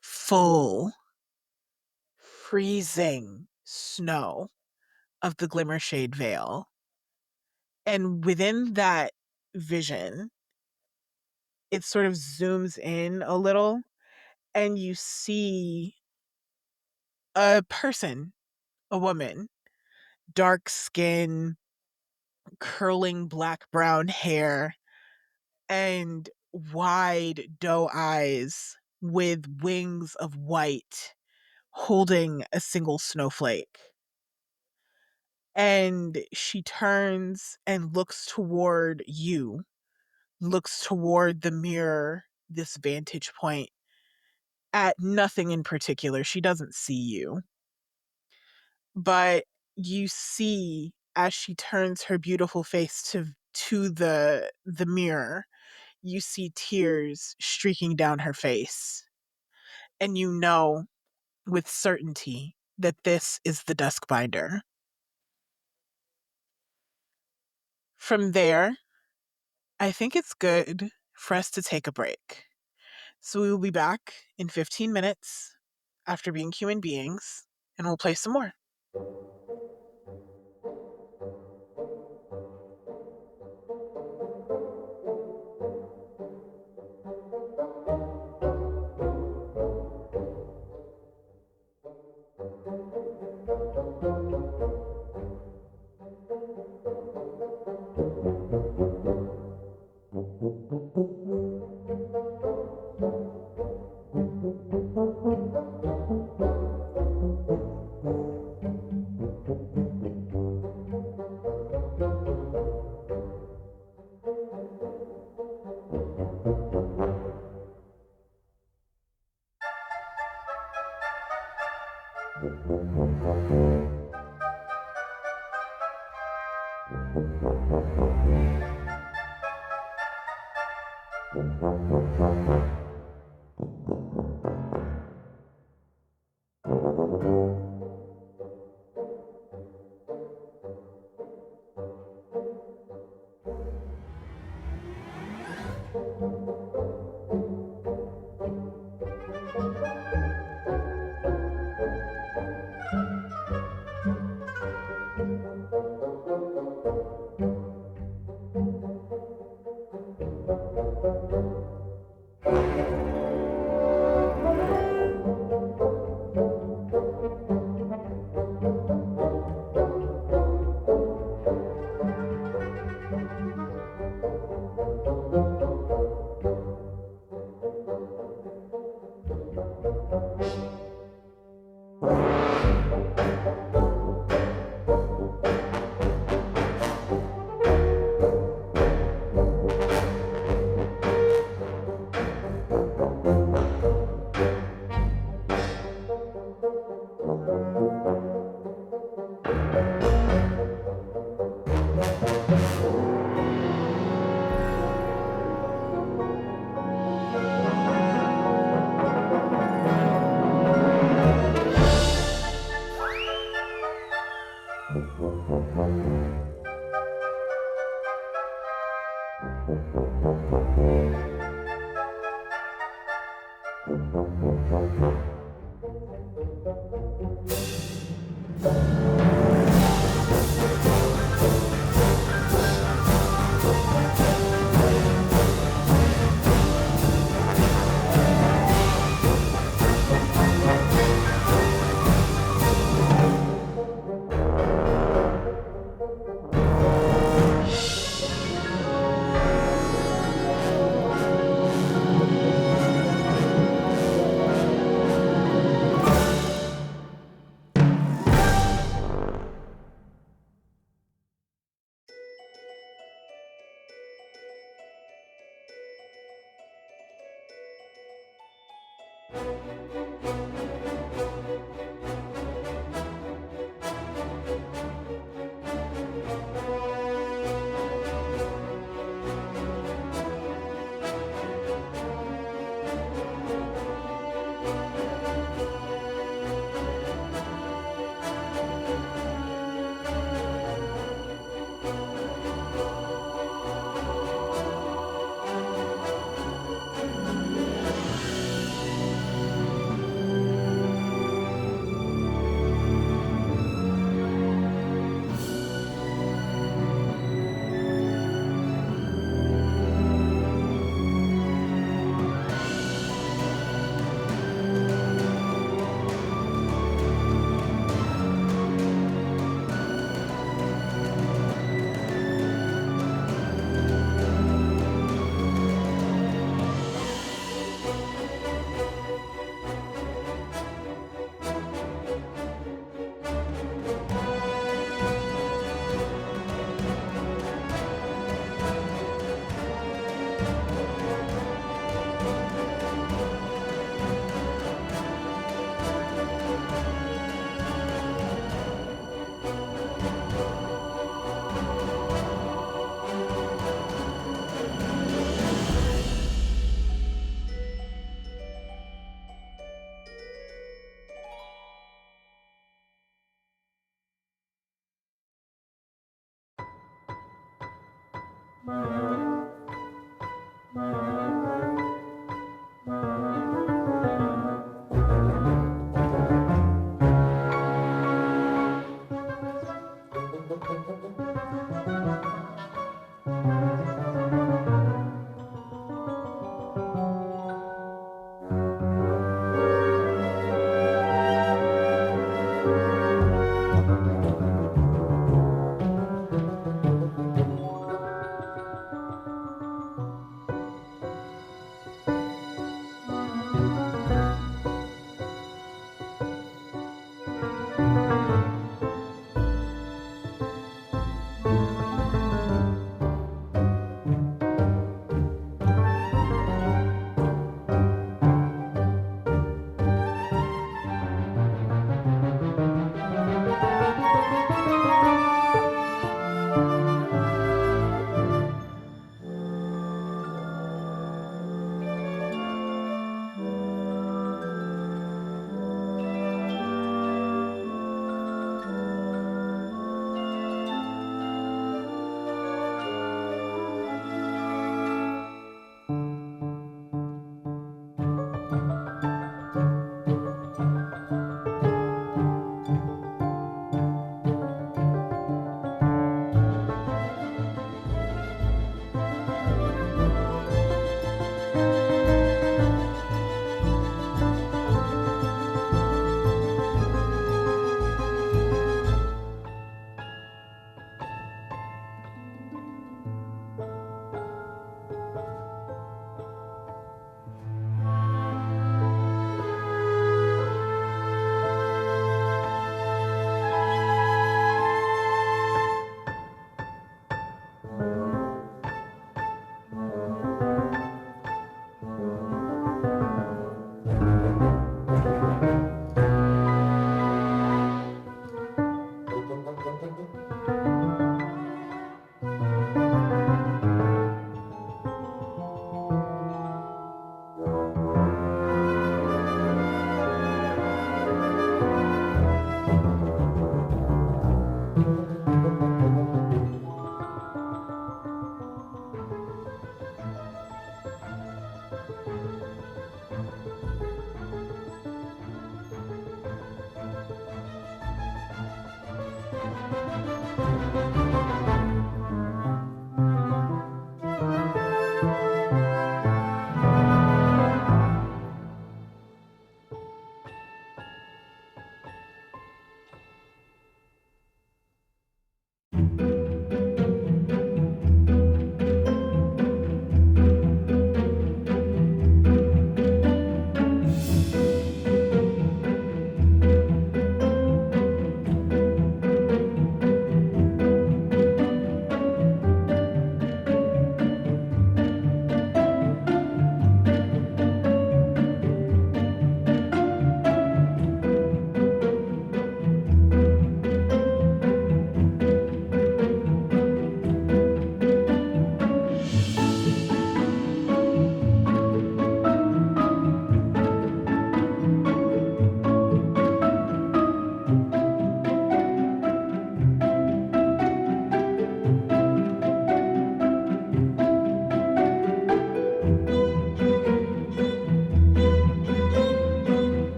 full, freezing snow of the Glimmershade Vale. And within that vision, it sort of zooms in a little, and you see a person, a woman, dark skin, curling black brown hair, and wide doe eyes with wings of white, holding a single snowflake. And she turns and looks toward you, looks toward the mirror, this vantage point, at nothing in particular. She doesn't see you. But you see as she turns her beautiful face to the mirror, you see tears streaking down her face. And you know with certainty that this is the Duskbinder. From there, I think it's good for us to take a break. So we will be back in 15 minutes after being human beings, and we'll play some more.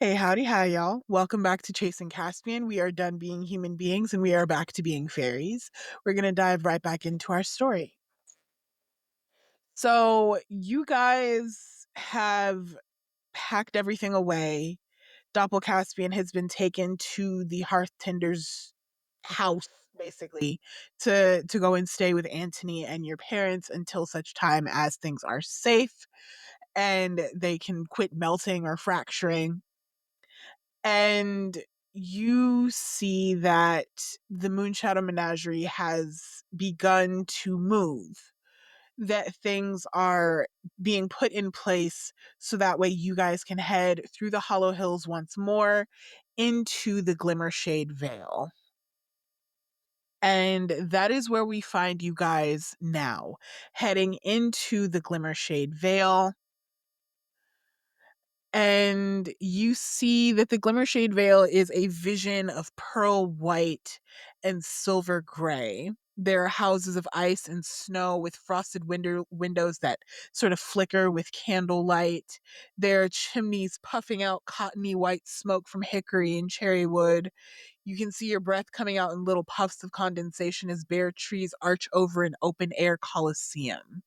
Hey, howdy, hi, y'all. Welcome back to Chasing Caspian. We are done being human beings and we are back to being fairies. We're going to dive right back into our story. So, you guys have packed everything away. Doppel Caspian has been taken to the Hearthtender's house, basically, to go and stay with Antony and your parents until such time as things are safe and they can quit melting or fracturing. And you see that the Moonshadow Menagerie has begun to move, that things are being put in place so that way you guys can head through the Hollow Hills once more into the Glimmershade Vale. And that is where we find you guys now, heading into the Glimmershade Vale. And you see that the Glimmershade Vale is a vision of pearl white and silver gray. There are houses of ice and snow with frosted windows that sort of flicker with candlelight. There are chimneys puffing out cottony white smoke from hickory and cherry wood. You can see your breath coming out in little puffs of condensation as bare trees arch over an open air coliseum.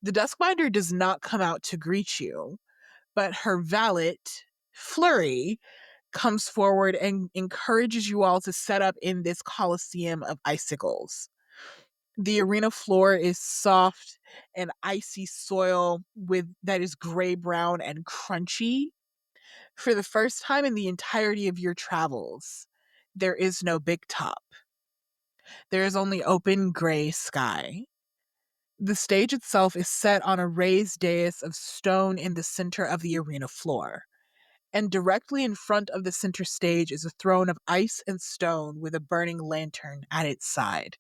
The Duskbinder does not come out to greet you, but her valet, Flurry, comes forward and encourages you all to set up in this coliseum of icicles. The arena floor is soft and icy soil with that is gray brown and crunchy. For the first time in the entirety of your travels, there is no big top. There is only open gray sky. The stage itself is set on a raised dais of stone in the center of the arena floor. And directly in front of the center stage is a throne of ice and stone with a burning lantern at its side.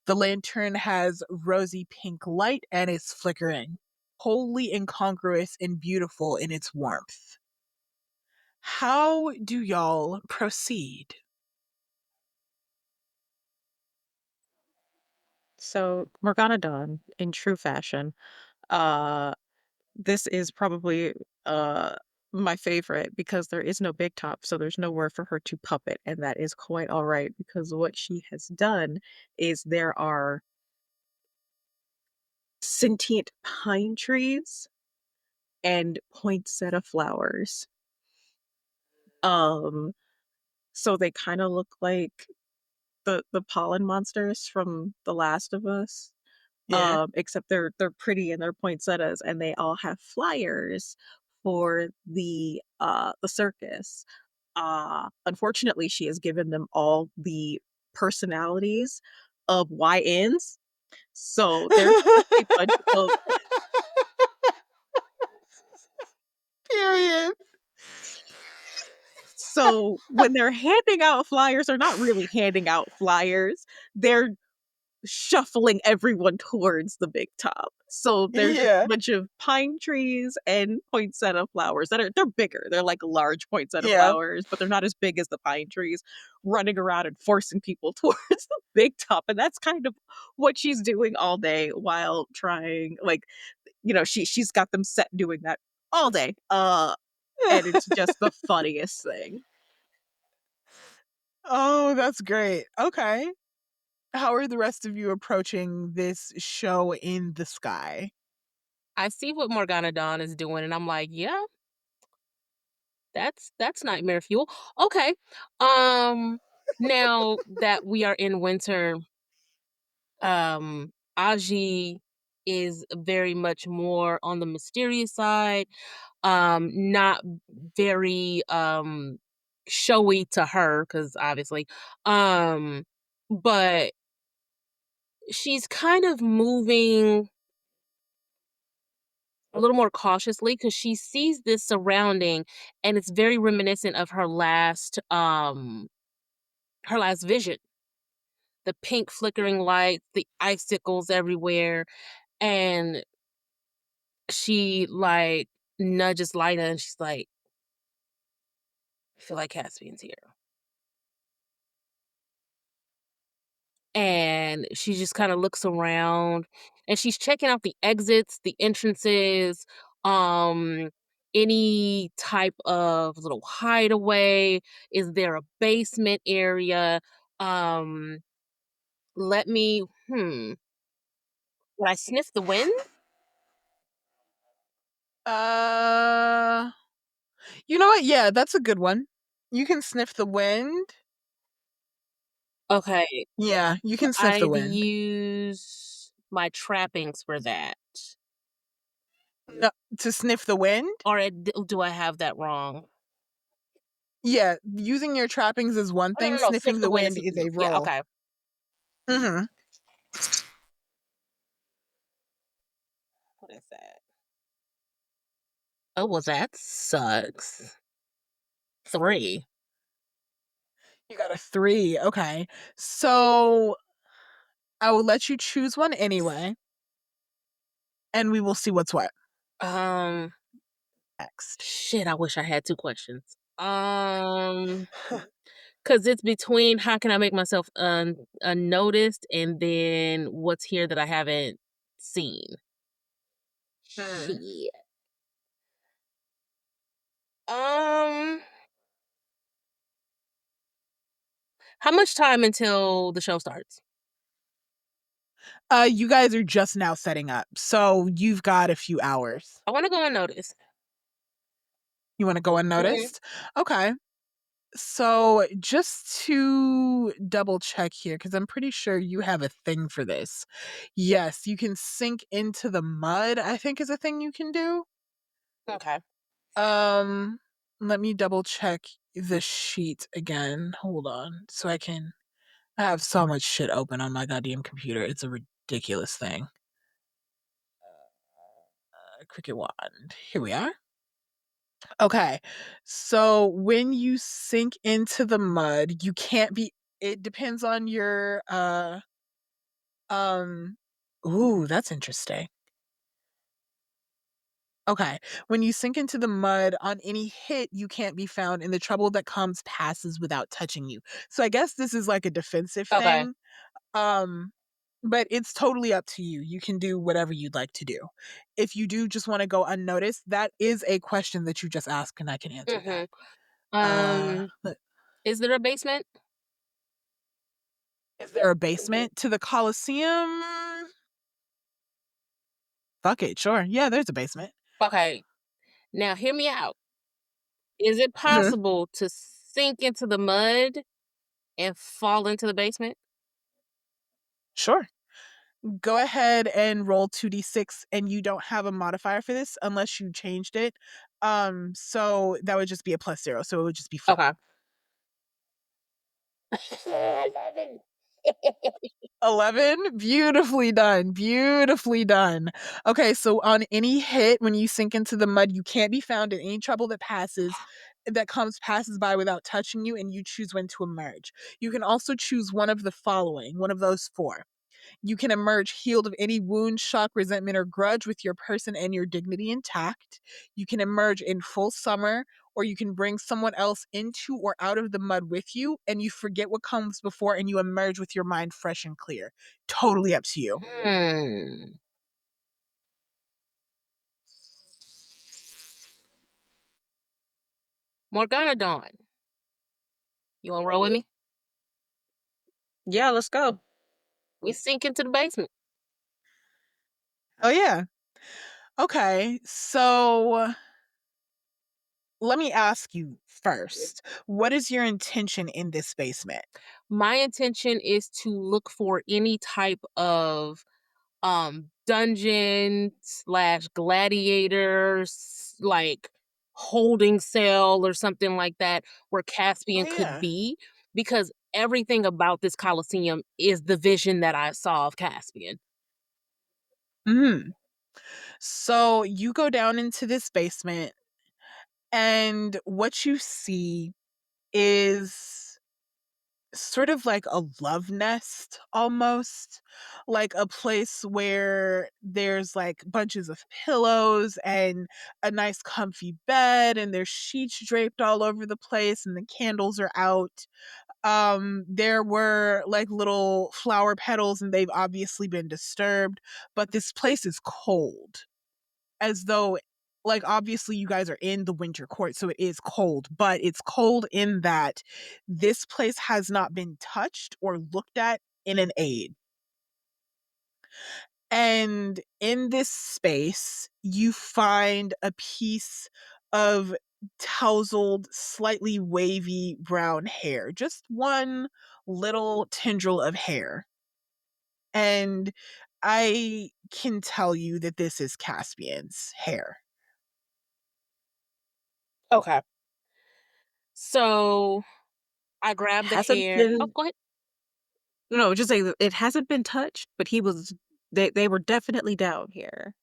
The lantern has rosy pink light and is flickering, wholly incongruous and beautiful in its warmth. How do y'all proceed? So, Morgana Dawn, in true fashion, uh, this is probably uh my favorite because there is no big top, so there's nowhere for her to puppet, and that is quite all right because what she has done is there are sentient pine trees and poinsettia flowers. Um, so they kind of look like the pollen monsters from The Last of Us. Yeah. Except they're pretty and they're poinsettias, and they all have flyers for the circus. Unfortunately, she has given them all the personalities of YNs. So there's just a bunch of Period. so when they're handing out flyers, they're not really handing out flyers. They're shuffling everyone towards the big top. So there's just a Yeah. bunch of pine trees and poinsettia flowers they're bigger. They're like large poinsettia Yeah. flowers, but they're not as big as the pine trees, running around and forcing people towards the big top. And that's kind of what she's doing all day while trying she's got them set doing that all day. And it's just the funniest thing. Oh, that's great. Okay. How are the rest of you approaching this show in the sky? I see what Morgana Dawn is doing, and I'm like, yeah, that's nightmare fuel. Okay. Um, Now that we are in winter, Aji is very much more on the mysterious side. Not very showy to her, because obviously. Um, but she's kind of moving a little more cautiously because she sees this surrounding, and it's very reminiscent of her last vision. The pink flickering lights, the icicles everywhere, and she like nudges Lina and she's like, I feel like Caspian's here. And she just kind of looks around and she's checking out the exits, the entrances. Um any type of little hideaway? Is there a basement area? Um, let me. Would I sniff the wind? Uh, you know what? Yeah, that's a good one. You can sniff the wind. Okay, Yeah, you can sniff the I'd wind. use my trappings for that. No, to sniff the wind? Or do I have that wrong? Yeah, using your trappings is one Oh, no, thing. no, no. Sniff Sniffing the the wind wind is is a yeah. roll. Okay. Mm-hmm. What is that? Oh, well, that sucks. 3. You got a 3. Okay. So I will let you choose one anyway, and we will see what's what Um, next. shit. I wish I had 2 questions. Because it's between how can I make myself unnoticed and then what's here that I haven't seen. Hmm. Shit. Um, how much time until the show starts? You guys are just now setting up, so you've got a few hours. I want to go unnoticed. You want to go unnoticed? Okay. So just to double check here, because I'm pretty sure you have a thing for this. Yes, you can sink into the mud, I think is a thing you can do. Okay. Um, let me double check the sheet again. Hold on. I have so much shit open on my goddamn computer. It's a ridiculous thing. Cricket wand. Here we are. Okay. So when you sink into the mud, you can't be it depends on your um ooh, that's interesting. Okay. When you sink into the mud on any hit, you can't be found and the trouble that comes passes without touching you. So I guess this is like a defensive Okay. thing. Um but it's totally up to you. You can do whatever you'd like to do. If you do just want to go unnoticed, that is a question that you just asked and I can answer that. Um, Let is there a basement? Is there a basement to the Coliseum? Fuck it, sure. Yeah, there's a basement. Okay. Now hear me out. Is it Mhm. possible to sink into the mud and fall into the basement? Sure. Go ahead and roll 2d6 and you don't have a modifier for this unless you changed it. So that would just be a +0, so it would just be 4. Okay. 11. Beautifully done. Beautifully done. Okay, so on any hit, when you sink into the mud, you can't be found in any trouble that passes by without touching you, and you choose when to emerge. You can also choose one of the following, one of those 4. You can emerge healed of any wound, shock, resentment, or grudge with your person and your dignity intact. You can emerge in full summer, or you can bring someone else into or out of the mud with you, and you forget what comes before and you emerge with your mind fresh and clear. Totally up to you. Hmm. Morgana Dawn. You wanna roll with me? Yeah, let's go. We sink into the basement. Oh, yeah. Okay, so let me ask you first, what is your intention in this basement? My intention is to look for any type of dungeon slash gladiators like holding cell or something like that where Oh, Caspian could yeah. be because everything about this Colosseum is the vision that I saw of Caspian. Mhm. So you go down into this basement, and what you see is sort of like a love nest almost, like a place where there's like bunches of pillows and a nice comfy bed and there's sheets draped all over the place and the candles are out. There were like little flower petals and they've obviously been disturbed, but this place is cold, as though like, obviously you guys are in the winter court, so it is cold, but it's cold in that this place has not been touched or looked at in an age. And in this space, you find a piece of tousled, slightly wavy brown hair. Just one little tendril of hair. And I can tell you that this is Caspian's hair. Okay. So I grabbed the Hasn't hair. Oh, been go ahead. no, just say that it hasn't been touched, but they were definitely down here.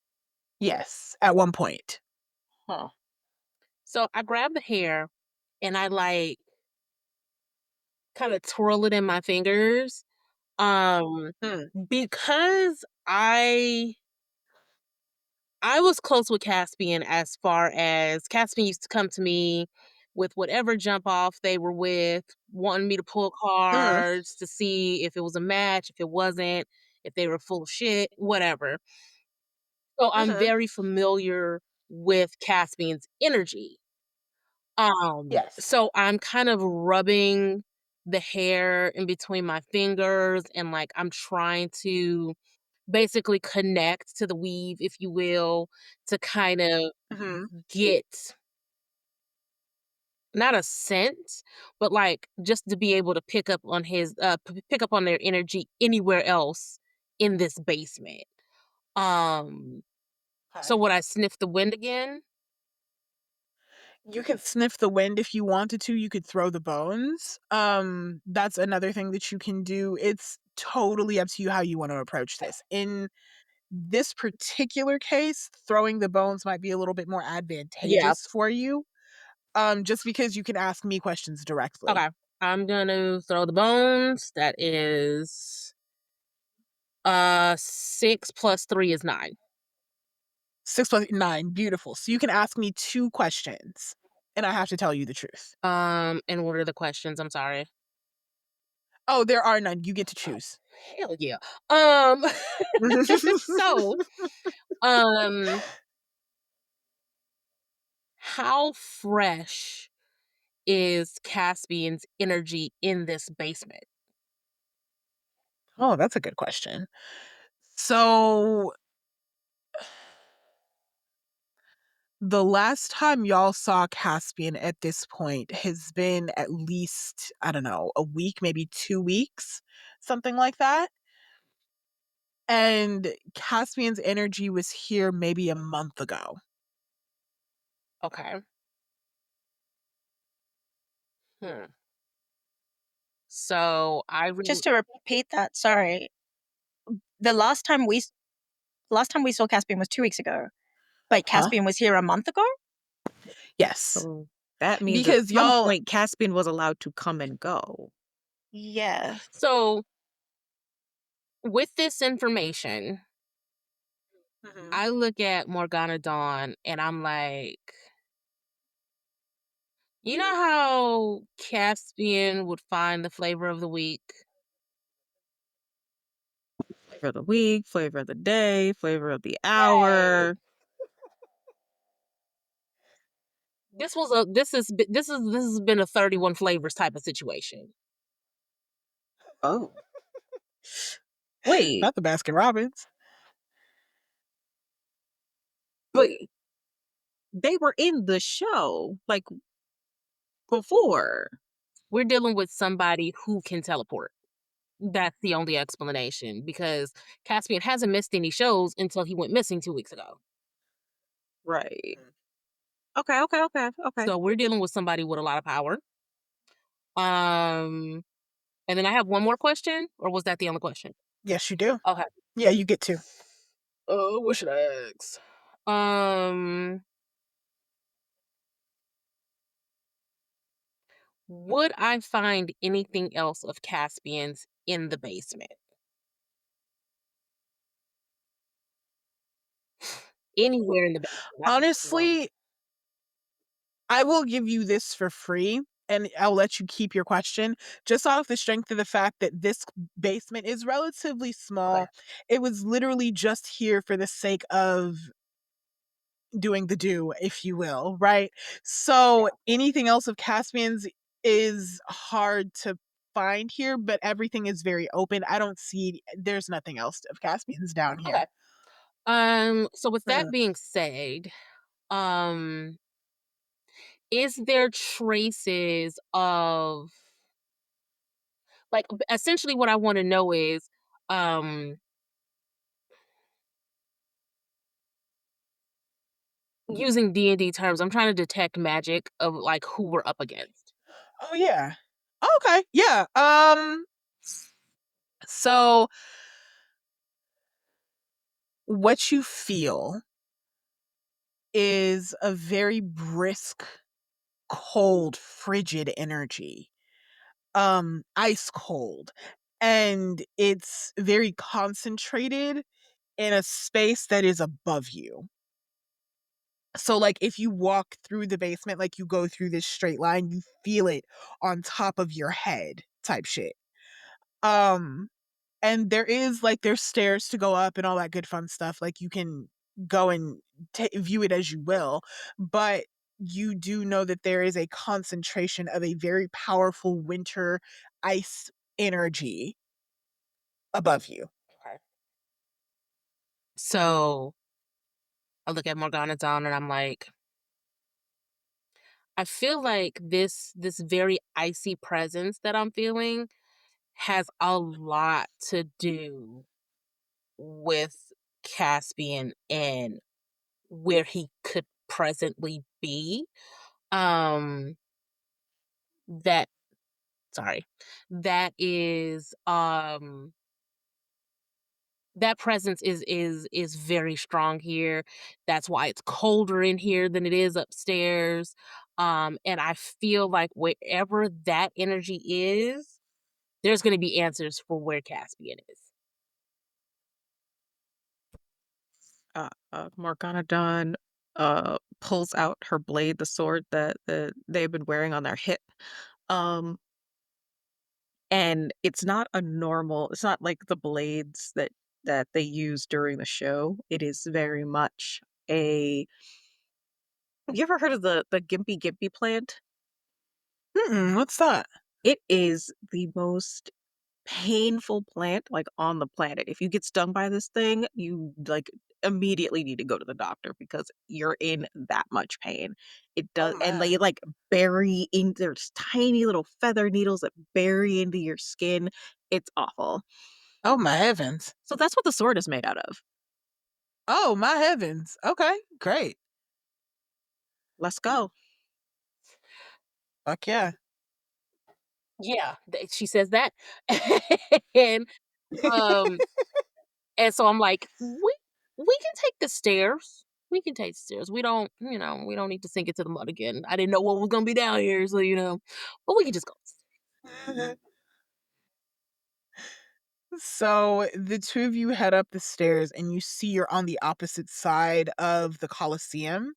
Yes, at one point. Huh. So I grabbed the hair and I like kind of twirl it in my fingers. Um, Hmm. because I was close with Caspian as far as Caspian used to come to me with whatever jump off they were with, wanting me to pull Mm. cards to see if it was a match, if it wasn't, if they were full of shit, whatever. So I'm Mm-hmm. very familiar with Caspian's energy. Yes. So I'm kind of rubbing the hair in between my fingers and like I'm trying to basically connect to the weave, if you will, to kind of Mm-hmm. get not a scent, but like just to be able to pick up on pick up on their energy anywhere else in this basement. Um, so Okay. would I sniff the wind again? You could sniff the wind if you wanted to. You could throw the bones. That's another thing that you can do. It's totally up to you how you want to approach this. In this particular case, throwing the bones might be a little bit more Yeah. advantageous for you. Just because you can ask me questions directly. Okay. I'm gonna throw the bones. That is 6 plus 3 is 9. 6 plus 9, beautiful. So you can ask me 2 questions, and I have to tell you the truth. And what are the questions? I'm sorry. Oh, there are none. You get to Oh, choose. hell yeah. Um so um how fresh is Caspian's energy in this basement? Oh, that's a good question. So the last time y'all saw Caspian at this point has been at least, I don't know, a week, maybe 2 weeks, something like that. And Caspian's energy was here maybe a month ago. Okay. Hmm. So I really Just to repeat that, sorry. The last time we saw Caspian was 2 weeks ago. But Huh? Caspian was here a month ago? Yes. So that means at Because some y'all. point Caspian was allowed to come and go. Yeah. so with this information, Mhm. I look at Morgana Dawn and I'm like, you know how Caspian would find the flavor of the week? Flavor of the week, flavor of the day, flavor of the Right. hour. This has been a 31 flavors type of situation. Oh. Wait, Not the Baskin Robbins. but they were in the show like before. We're dealing with somebody who can teleport. That's the only explanation because Caspian hasn't missed any shows until he went missing 2 weeks ago. Right. Okay. So we're dealing with somebody with a lot of power. Um, and then I have one more question, or was that the only question? Yes, you do. Okay. Yeah, you get to. Oh, what should I ask? Would I find anything else of Caspian's in the basement? Anywhere in the basement, not just the room. Honestly, I will give you this for free and I'll let you keep your question just off the strength of the fact that this basement is relatively Okay. small. It was literally just here for the sake of doing the do, if you will, right? So anything else of Caspian's is hard to find here, but everything is very open. I don't see there's nothing else of Caspian's down here. Okay. So with that being said, um, is there traces of like essentially what I want to know is um using D&D terms, I'm trying to detect magic of like who we're up against. Oh yeah. Okay. Yeah. So what you feel is a very brisk, cold, frigid energy. Ice cold. And it's very concentrated in a space that is above you. So like if you walk through the basement, like you go through this straight line, you feel it on top of your head type shit. Um and there's stairs to go up and all that good fun stuff, like you can go and view it as you will, but you do know that there is a concentration of a very powerful winter ice energy above you. Okay. So I look at Morgana down and I'm like, I feel like this very icy presence that I'm feeling has a lot to do with Caspian and where he could presently be. Um that sorry. That is that presence is very strong here. That's why it's colder in here than it is upstairs. And I feel like wherever that energy is, there's going to be answers for where Caspian is. Morgana Dawn pulls out her blade, the sword that they've been wearing on their hip. Um, and it's not like the blades that they use during the show. It is very much a have you ever heard of the Gimpy Gimpy plant? What's that? It is the most painful plant like on the planet. If you get stung by this thing, you like immediately need to go to the doctor because you're in that much pain. It does, Oh and my. they like bury in there's tiny little feather needles that bury into your skin. It's awful. Oh my heavens. So that's what the sword is made out of. Oh my heavens. Okay, great. Let's go. Fuck yeah. Yeah, she says that. and um and so I'm like, we can take the stairs. We can take the stairs. We don't, we don't need to sink into the mud again. I didn't know what was gonna be down here, so but we can just go. So the two of you head up the stairs and you see you're on the opposite side of the Colosseum.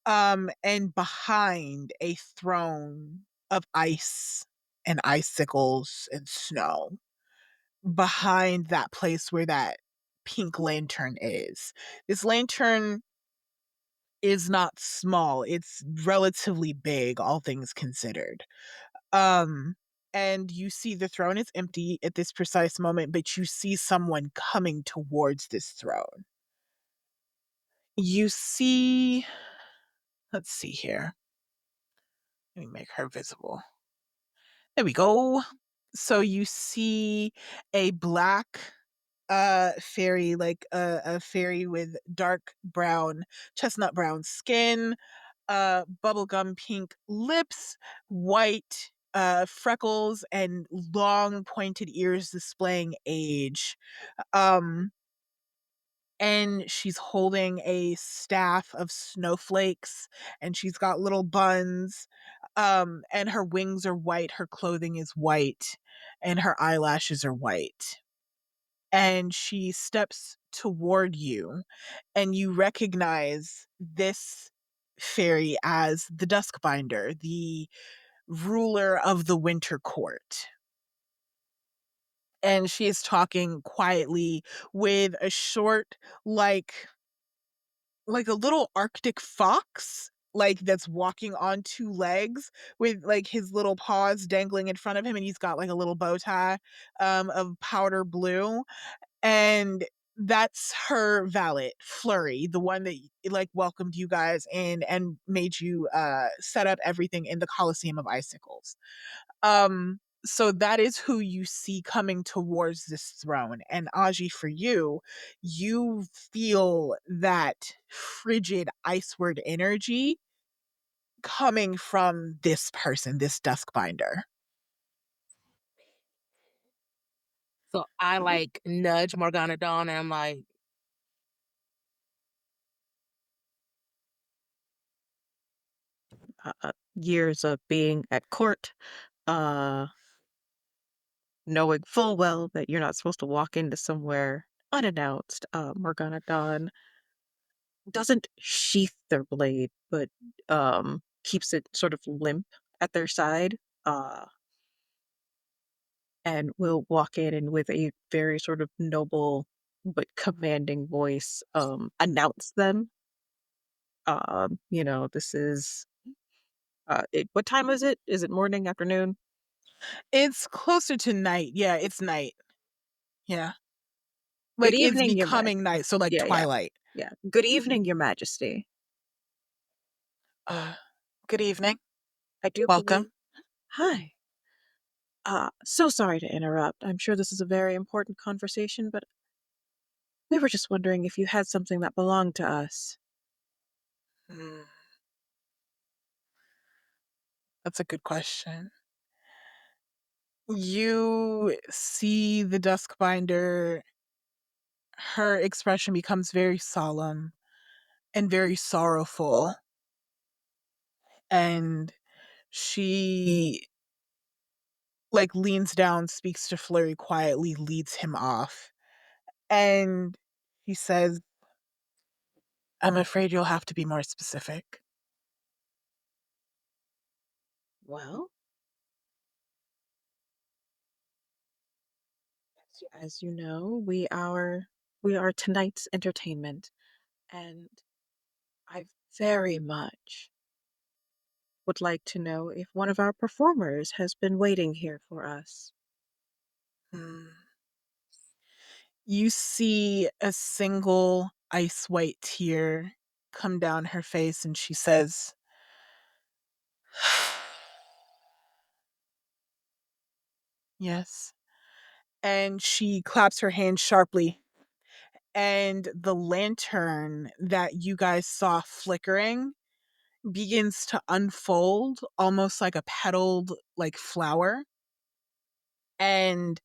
And behind a throne of ice and icicles and snow. Behind that place where that pink lantern is. This lantern is not small. It's relatively big, all things considered. Um, and you see the throne is empty at this precise moment, but you see someone coming towards this throne. You see, let's see here. Let me make her visible. There we go. So you see a black fairy, like a fairy with dark brown, chestnut brown skin, bubblegum pink lips, white freckles, and long pointed ears displaying age. Um, and she's holding a staff of snowflakes, and she's got little buns. And her wings are white, her clothing is white, and her eyelashes are white. And she steps toward you, and you recognize this fairy as the Duskbinder, the ruler of the Winter Court. And she is talking quietly with a short, like like a little Arctic fox, like that's walking on two legs with like his little paws dangling in front of him, and he's got like a little bow tie of powder blue. And that's her valet, Flurry, the one that like welcomed you guys in and made you set up everything in the Coliseum of Icicles. So that is who you see coming towards this throne. And Aji, for you, you feel that frigid iceward energy coming from this person, this Duskbinder. So I like nudge Morgana Dawn and I'm like, Years of being at court, knowing full well that you're not supposed to walk into somewhere unannounced, Morgana Dawn doesn't sheath their blade, but keeps it sort of limp at their side, uh, and will walk in and with a very sort of noble but commanding voice, announce them. This is what time is it? Is it morning, afternoon? It's closer to night. Yeah, it's night. Yeah. Good Like it's evening, Your becoming Majesty. night, so like Yeah, yeah, twilight. yeah. Good evening, Your Majesty. Uh, Good evening. I do believe. Welcome. Hi. So sorry to interrupt. I'm sure this is a very important conversation, but we were just wondering if you had something that belonged to us. Hmm, that's a good question. You see the Duskbinder, her expression becomes very solemn and very sorrowful. And she like leans down, speaks to Flurry quietly, leads him off. And he says, I'm afraid you'll have to be more specific. Well, as you know, we are tonight's entertainment, and I very much would like to know if one of our performers has been waiting here for us. Hmm. You see a single ice white tear come down her face, and she says, Yes. And she claps her hands sharply, and the lantern that you guys saw flickering begins to unfold almost like a petaled like flower, and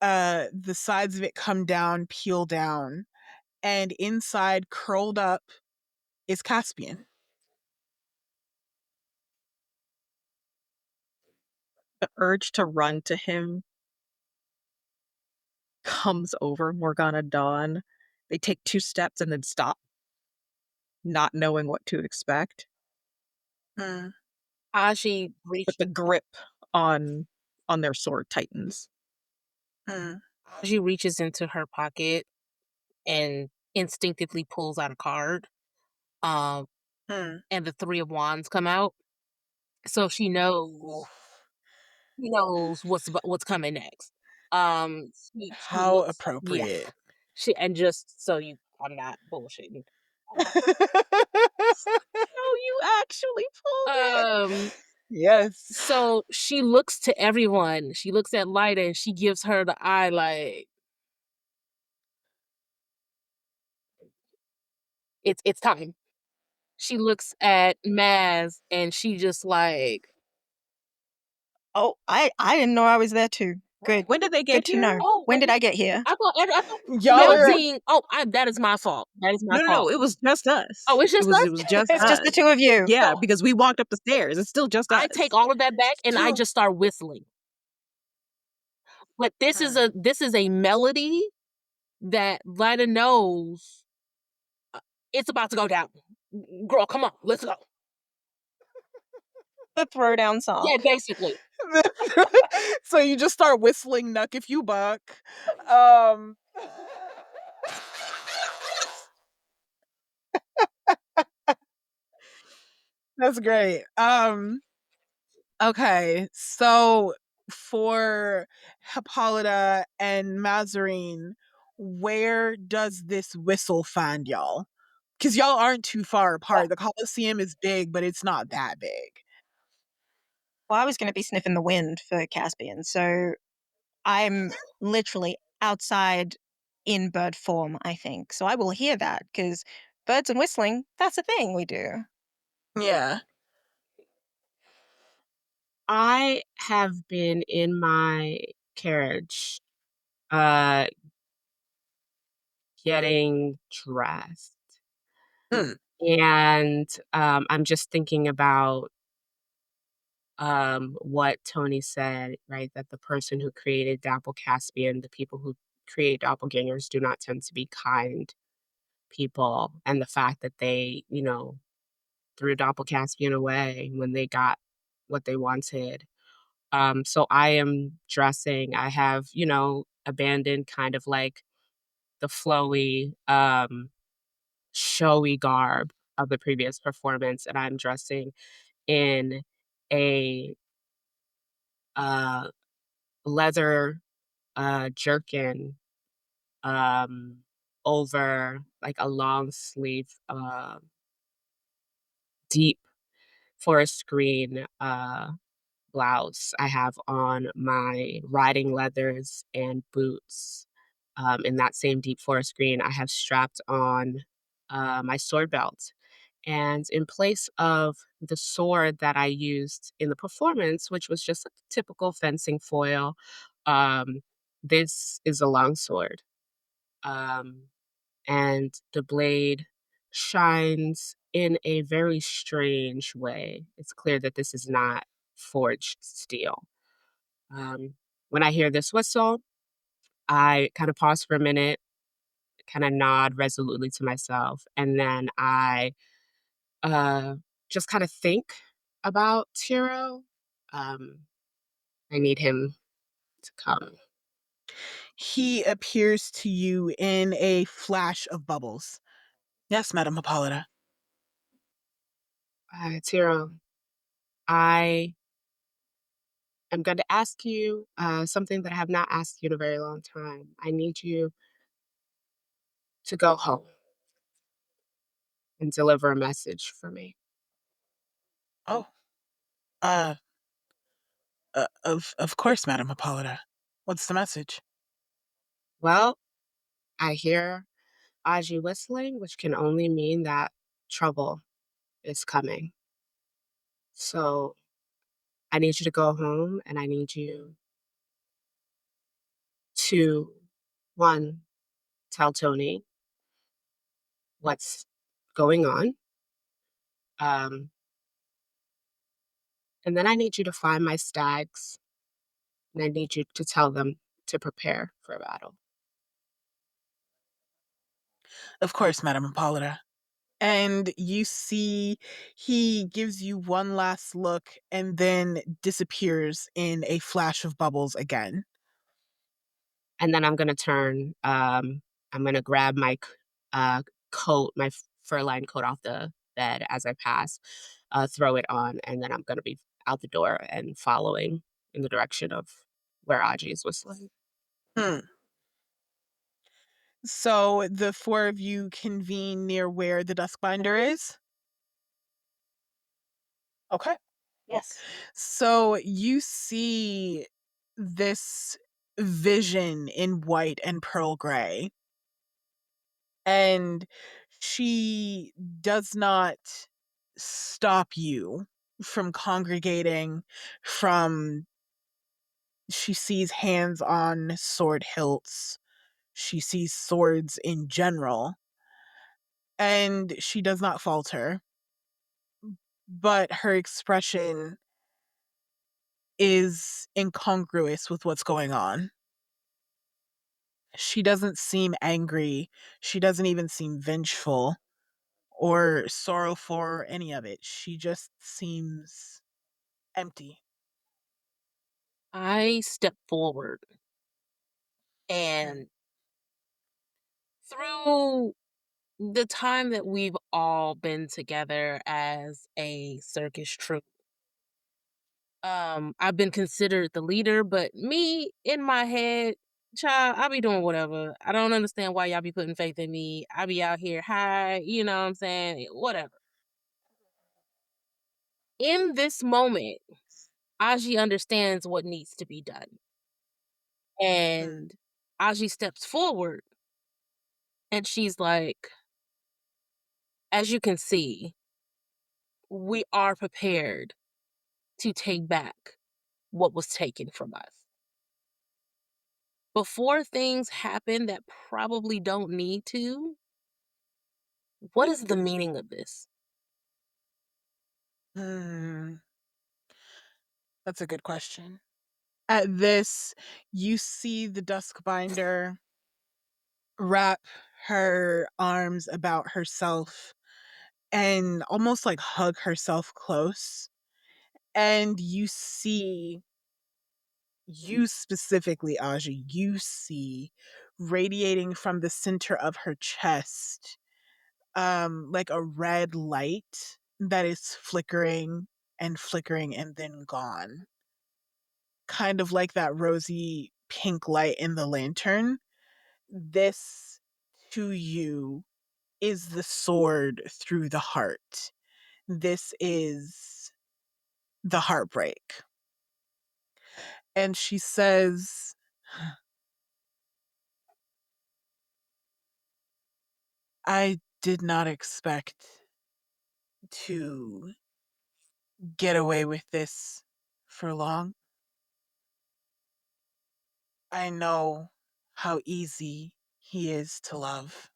the sides of it come down, peel down, and inside, curled up, is Caspian. The urge to run to him comes over Morgana Dawn. They take 2 steps and then stop, not knowing what to expect. Mm, Aji But reach, the grip on their sword tightens. mm, Aji reaches into her pocket and instinctively pulls out a card. Um, mm. and the 3 of Wands come out. So Oof. she knows what's coming next. She How looks, yeah. appropriate. And just so I'm not bullshitting. No, you actually pulled it. Um, Yes. so she looks to everyone. She looks at Lyda and she gives her the eye like it's time. She looks at Maz and she just like, Oh, I didn't know I was there too. Good. When did they get Good to here? know. oh When wait, did I get here? I thought Y'all are announcing. Oh, that is my fault. That is my No, fault. it was just us. Oh, it's It just was us. it was just It's us. just the two of you. Yeah, So because we walked up the stairs. It's still just us. I take all of that back and I still. just start whistling. But Mm. this is a melody that Lyda knows it's about to go down. Girl, come on, let's go. The throwdown song. Yeah, basically. So you just start whistling Nuck If You Buck. Um That's great. Okay, so for Hippolyta and Mazarine, where does this whistle find y'all? Because y'all aren't too far apart. The Colosseum is big, but it's not that big. Well, I was going to be sniffing the wind for Caspian, so I'm literally outside in bird form, I think. So I will hear that because birds and whistling, that's a thing we do. Yeah. I have been in my carriage, uh, getting dressed. Hmm. And I'm just thinking about what Tony said, right? That the person who created Dapple Caspian, the people who create doppelgangers do not tend to be kind people. And the fact that they, threw Dapple Caspian away when they got what they wanted. So I am dressing. I have, abandoned kind of like the flowy, showy garb of the previous performance, and I'm dressing in a uh, leather jerkin um, over like a long sleeve, deep forest green blouse. I have on my riding leathers and boots. In that same deep forest green, I have strapped on my sword belt. And in place of the sword that I used in the performance, which was just a typical fencing foil, um, this is a long sword. Um, and the blade shines in a very strange way. It's clear that this is not forged steel. Um, when I hear this whistle, I kind of pause for a minute, kind of nod resolutely to myself, and then I uh, just kind of think about Tiro. Um, I need him to come. He appears to you in a flash of bubbles. Yes, Madam Hippolyta. Tiro, I am going to ask you something that I have not asked you in a very long time. I need you to go home and deliver a message for me. Oh, uh, of course, Madam Hippolyta. What's the message? Well, I hear Aji whistling, which can only mean that trouble is coming. So I need you to go home and I need you to, one, tell Tony what's going on. Um, and then I need you to find my stags and I need you to tell them to prepare for a battle. Of course, Madam Hippolyta. And you see he gives you one last look and then disappears in a flash of bubbles again. And then I'm going to turn, I'm going to grab my uh, coat, my fur-lined coat off the bed as I pass, throw it on, and then I'm going to be out the door and following in the direction of where Aji is whistling. Hmm. So the four of you convene near where the Duskbinder is? Okay. Yes. So you see this vision in white and pearl gray, and she does not stop you from congregating, from she sees hands on sword hilts, she sees swords in general, and she does not falter, but her expression is incongruous with what's going on. She doesn't seem angry. She doesn't even seem vengeful or sorrowful or any of it. She just seems empty. I step forward and through the time that we've all been together as a circus troupe. I've been considered the leader, but me in my head, child, I be doing whatever. I don't understand why y'all be putting faith in me. I be out here high, you know what I'm saying? Whatever. In this moment, Aji understands what needs to be done. And Aji steps forward and she's like, as you can see, we are prepared to take back what was taken from us. Before things happen that probably don't need to, what is the meaning of this? Hmm. That's a good question. At this, you see the Duskbinder wrap her arms about herself and almost like hug herself close. And you specifically, Aja, you see radiating from the center of her chest, like a red light that is flickering and flickering and then gone. Kind of like that rosy pink light in the lantern. This to you is the sword through the heart. This is the heartbreak. And she says, I did not expect to get away with this for long. I know how easy he is to love.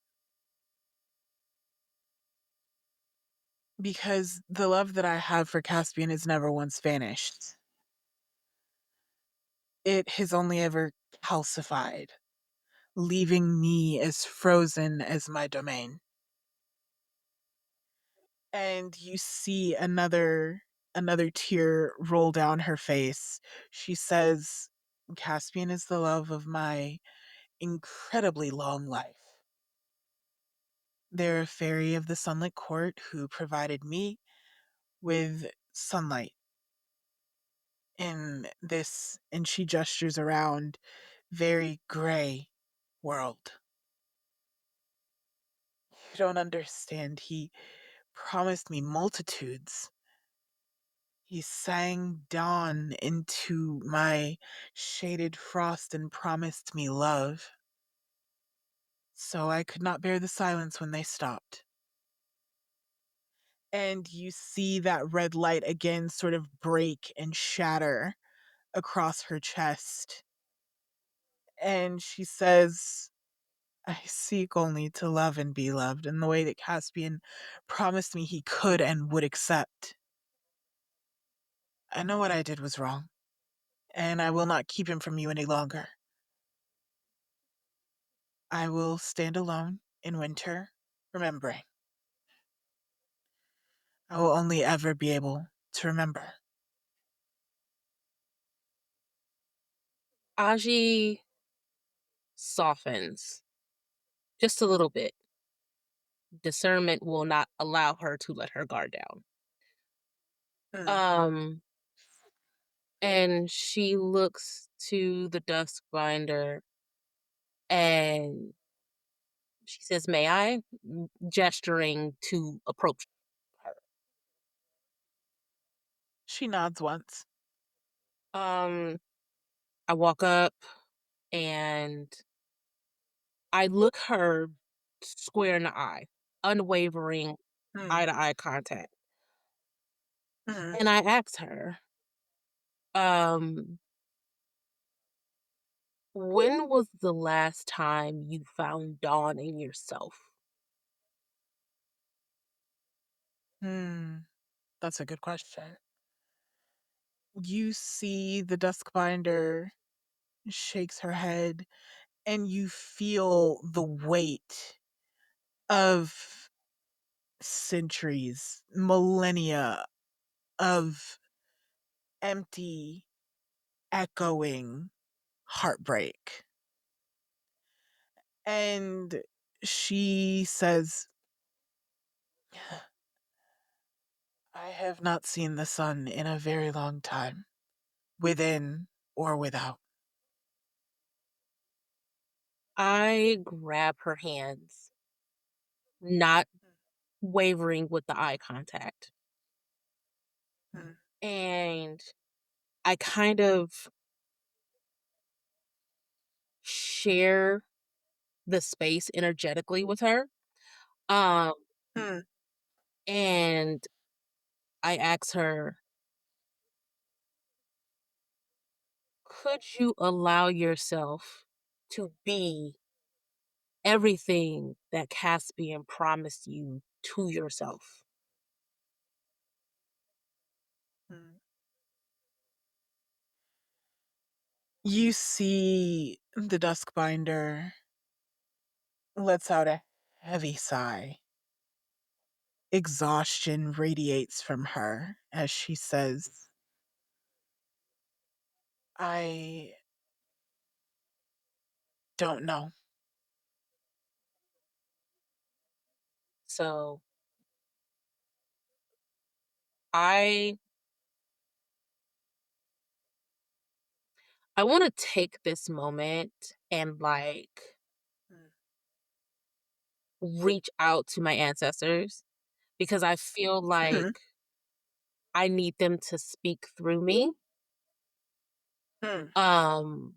Because the love that I have for Caspian is never once vanished. It has only ever calcified, leaving me as frozen as my domain. And you see another tear roll down her face. She says, Caspian is the love of my incredibly long life. They're a fairy of the sunlit court who provided me with sunlight in this, and she gestures around, very gray world. You don't understand. He promised me multitudes. He sang dawn into my shaded frost and promised me love. So I could not bear the silence when they stopped. And you see that red light again sort of break and shatter across her chest. And she says, I seek only to love and be loved in the way that Caspian promised me he could and would accept. I know what I did was wrong, and I will not keep him from you any longer. I will stand alone in winter, remembering. I will only ever be able to remember. Aji softens just a little bit. Discernment will not allow her to let her guard down. Mm. Um, and she looks to the Duskbinder and she says, "May I?" Gesturing to approach her. She nods once. Um, I walk up and I look her square in the eye, unwavering Mm. eye to eye contact. Mm. And I ask her, um, when was the last time you found dawn in yourself? That's a good question. You see the Duskbinder shakes her head, and you feel the weight of centuries, millennia of empty, echoing heartbreak. And she says, I have not seen the sun in a very long time, within or without. I grab her hands, not wavering with the eye contact. Mm. And I kind of share the space energetically with her. Um, Mm. and I ask her, could you allow yourself to be everything that Caspian promised you to yourself? Mm. You see the Duskbinder lets out a heavy sigh. Exhaustion radiates from her as she says, I don't know. So I I want to take this moment and Mm. reach out to my ancestors because I feel like Mhm. I need them to speak through me. Mm. Um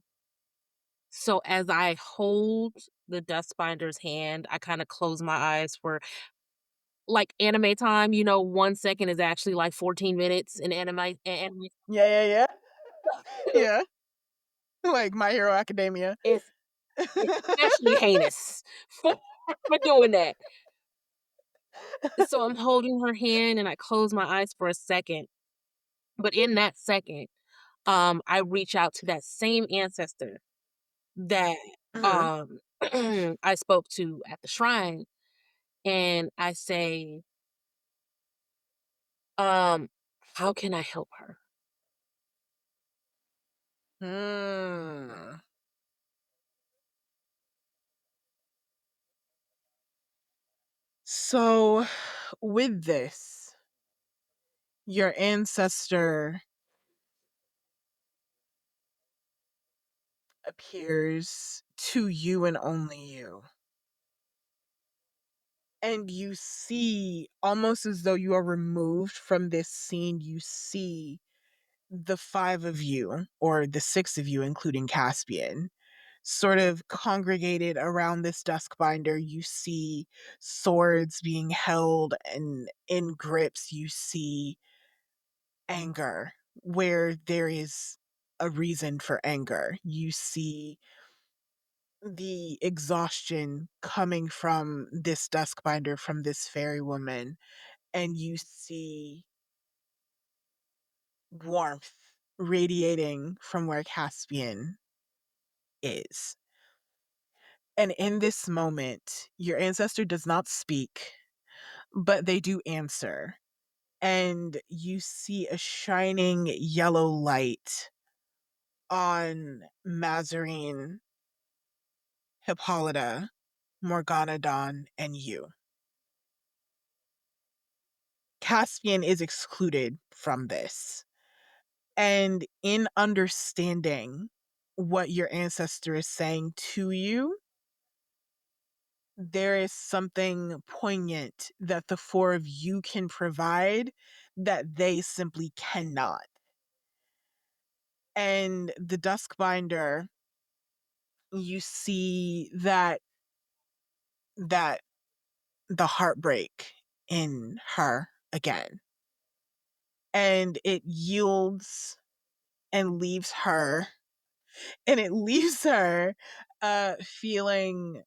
so as I hold the Dustbinder's hand, I kind of close my eyes for like anime time, 1 second is actually like 14 minutes in anime. Yeah, yeah, yeah. Yeah. Like My Hero Academia. It's especially heinous for doing that. So I'm holding her hand and I close my eyes for a second. But in that second, I reach out to that same ancestor that Mhm. um I spoke to at the shrine and I say, um, how can I help her? Mm. So, with this, your ancestor appears to you and only you. And you see, almost as though you are removed from this scene, you see the five of you, or the six of you, including Caspian, sort of congregated around this Duskbinder. You see swords being held and in grips. You see anger where there is a reason for anger. You see the exhaustion coming from this Duskbinder, from this fairy woman, and you see warmth radiating from where Caspian is. And in this moment, your ancestor does not speak, but they do answer. And you see a shining yellow light on Mazarine, Hippolyta, Morgana, and you. Caspian is excluded from this. And in understanding what your ancestor is saying to you, there is something poignant that the four of you can provide that they simply cannot. And the Duskbinder, you see that the heartbreak in her again. And it yields and leaves her, and it leaves her feeling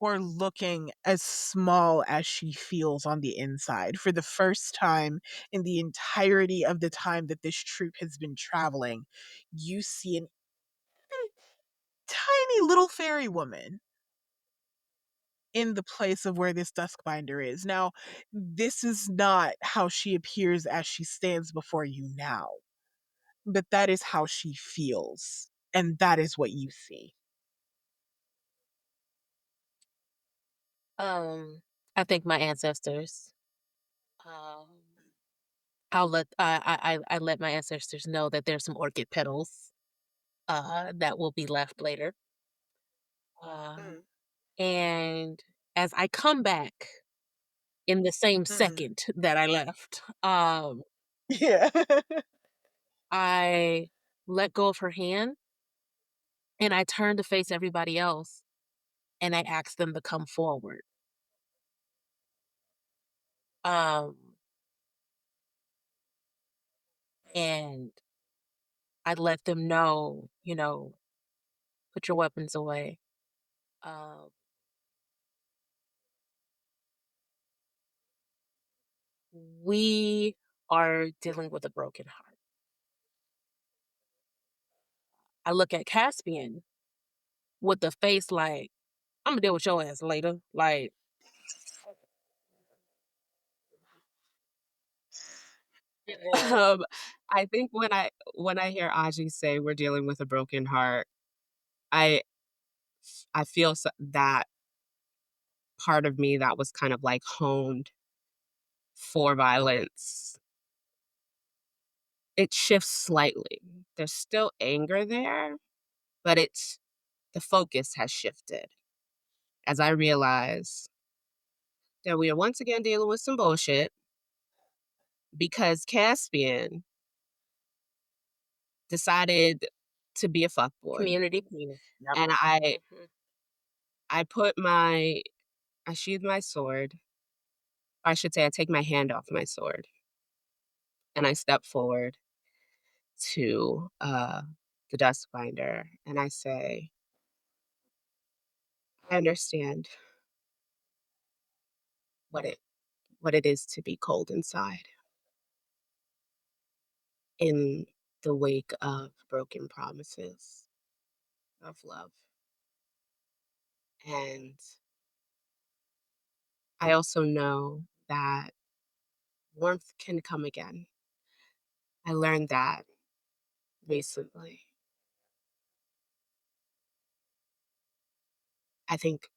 or looking as small as she feels on the inside. For the first time in the entirety of the time that this troupe has been traveling, you see an tiny little fairy woman in the place of where this Duskbinder is. Now, this is not how she appears as she stands before you now, but that is how she feels, and that is what you see. I thank my ancestors. Um, I let my ancestors know that there's some orchid petals that will be left later. Mm. And as I come back in the same Mm. second that I left, Yeah. I let go of her hand and I turned to face everybody else and I asked them to come forward. Um, and I let them know, put your weapons away. Um, we are dealing with a broken heart. I look at Caspian with the face like, I'm gonna deal with your ass later. Like, Um, I think when I hear Aji say we're dealing with a broken heart, I I feel that part of me that was kind of like honed for violence. It shifts slightly. There's still anger there, but the focus has shifted as I realize that we are once again dealing with some bullshit because Caspian decided to be a fuckboy. community penis. Yep. And I Mhm. I put I sheathe my sword. Or I should say I take my hand off my sword and I step forward to the Duskbinder and I say, I understand what it is to be cold inside in the wake of broken promises of love. And I also know that warmth can come again. I learned that recently. I think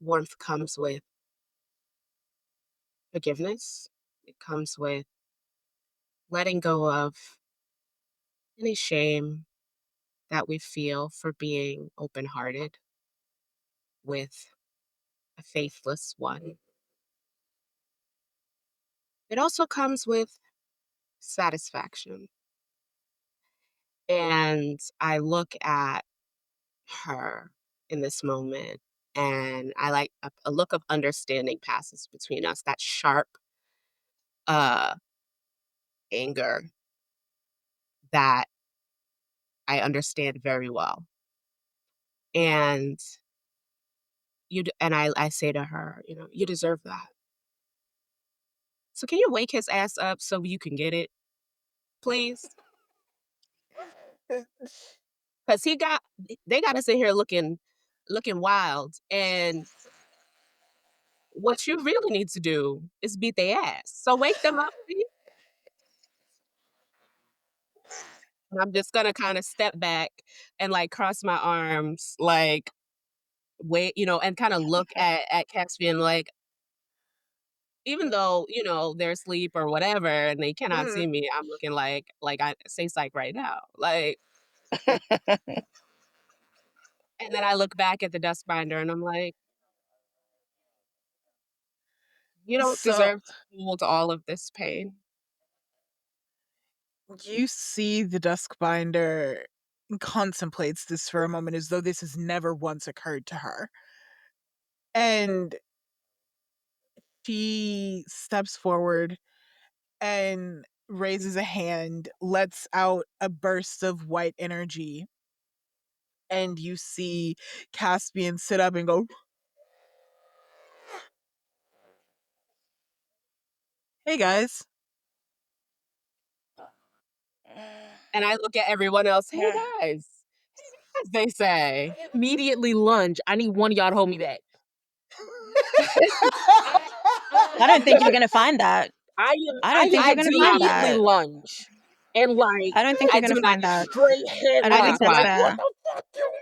warmth comes with forgiveness. It comes with letting go of any shame that we feel for being open hearted with a faithless one. It also comes with satisfaction. And I look at her in this moment and I like a look of understanding passes between us, that sharp uh anger that I understand very well. And I say to her, you deserve that. So can you wake his ass up so you can get it, please? Because they got us in here looking wild. And what you really need to do is beat their ass. So wake them up, please. And I'm just gonna kind of step back and like cross my arms, like wait, and kind of look at Caspian, like even though they're asleep or whatever and they cannot Mm. see me, I'm looking like I say psych right now, like. And then I look back at the dust binder and I'm like, you don't So deserve to hold all of this pain. you see the Duskbinder contemplates this for a moment as though this has never once occurred to her. And she steps forward and raises a hand, lets out a burst of white energy, and you see Caspian sit up and go, "Hey guys." And I look at everyone else, hey guys, as they say. Immediately lunge. I need one of y'all to hold me back. I don't think you're gonna find that. I I don't think I you're gonna do find not immediately that. lunge and like I don't think I you're do gonna not find that. straight I don't I'd be think headlock. that's Like, quiet. what fair. the fuck you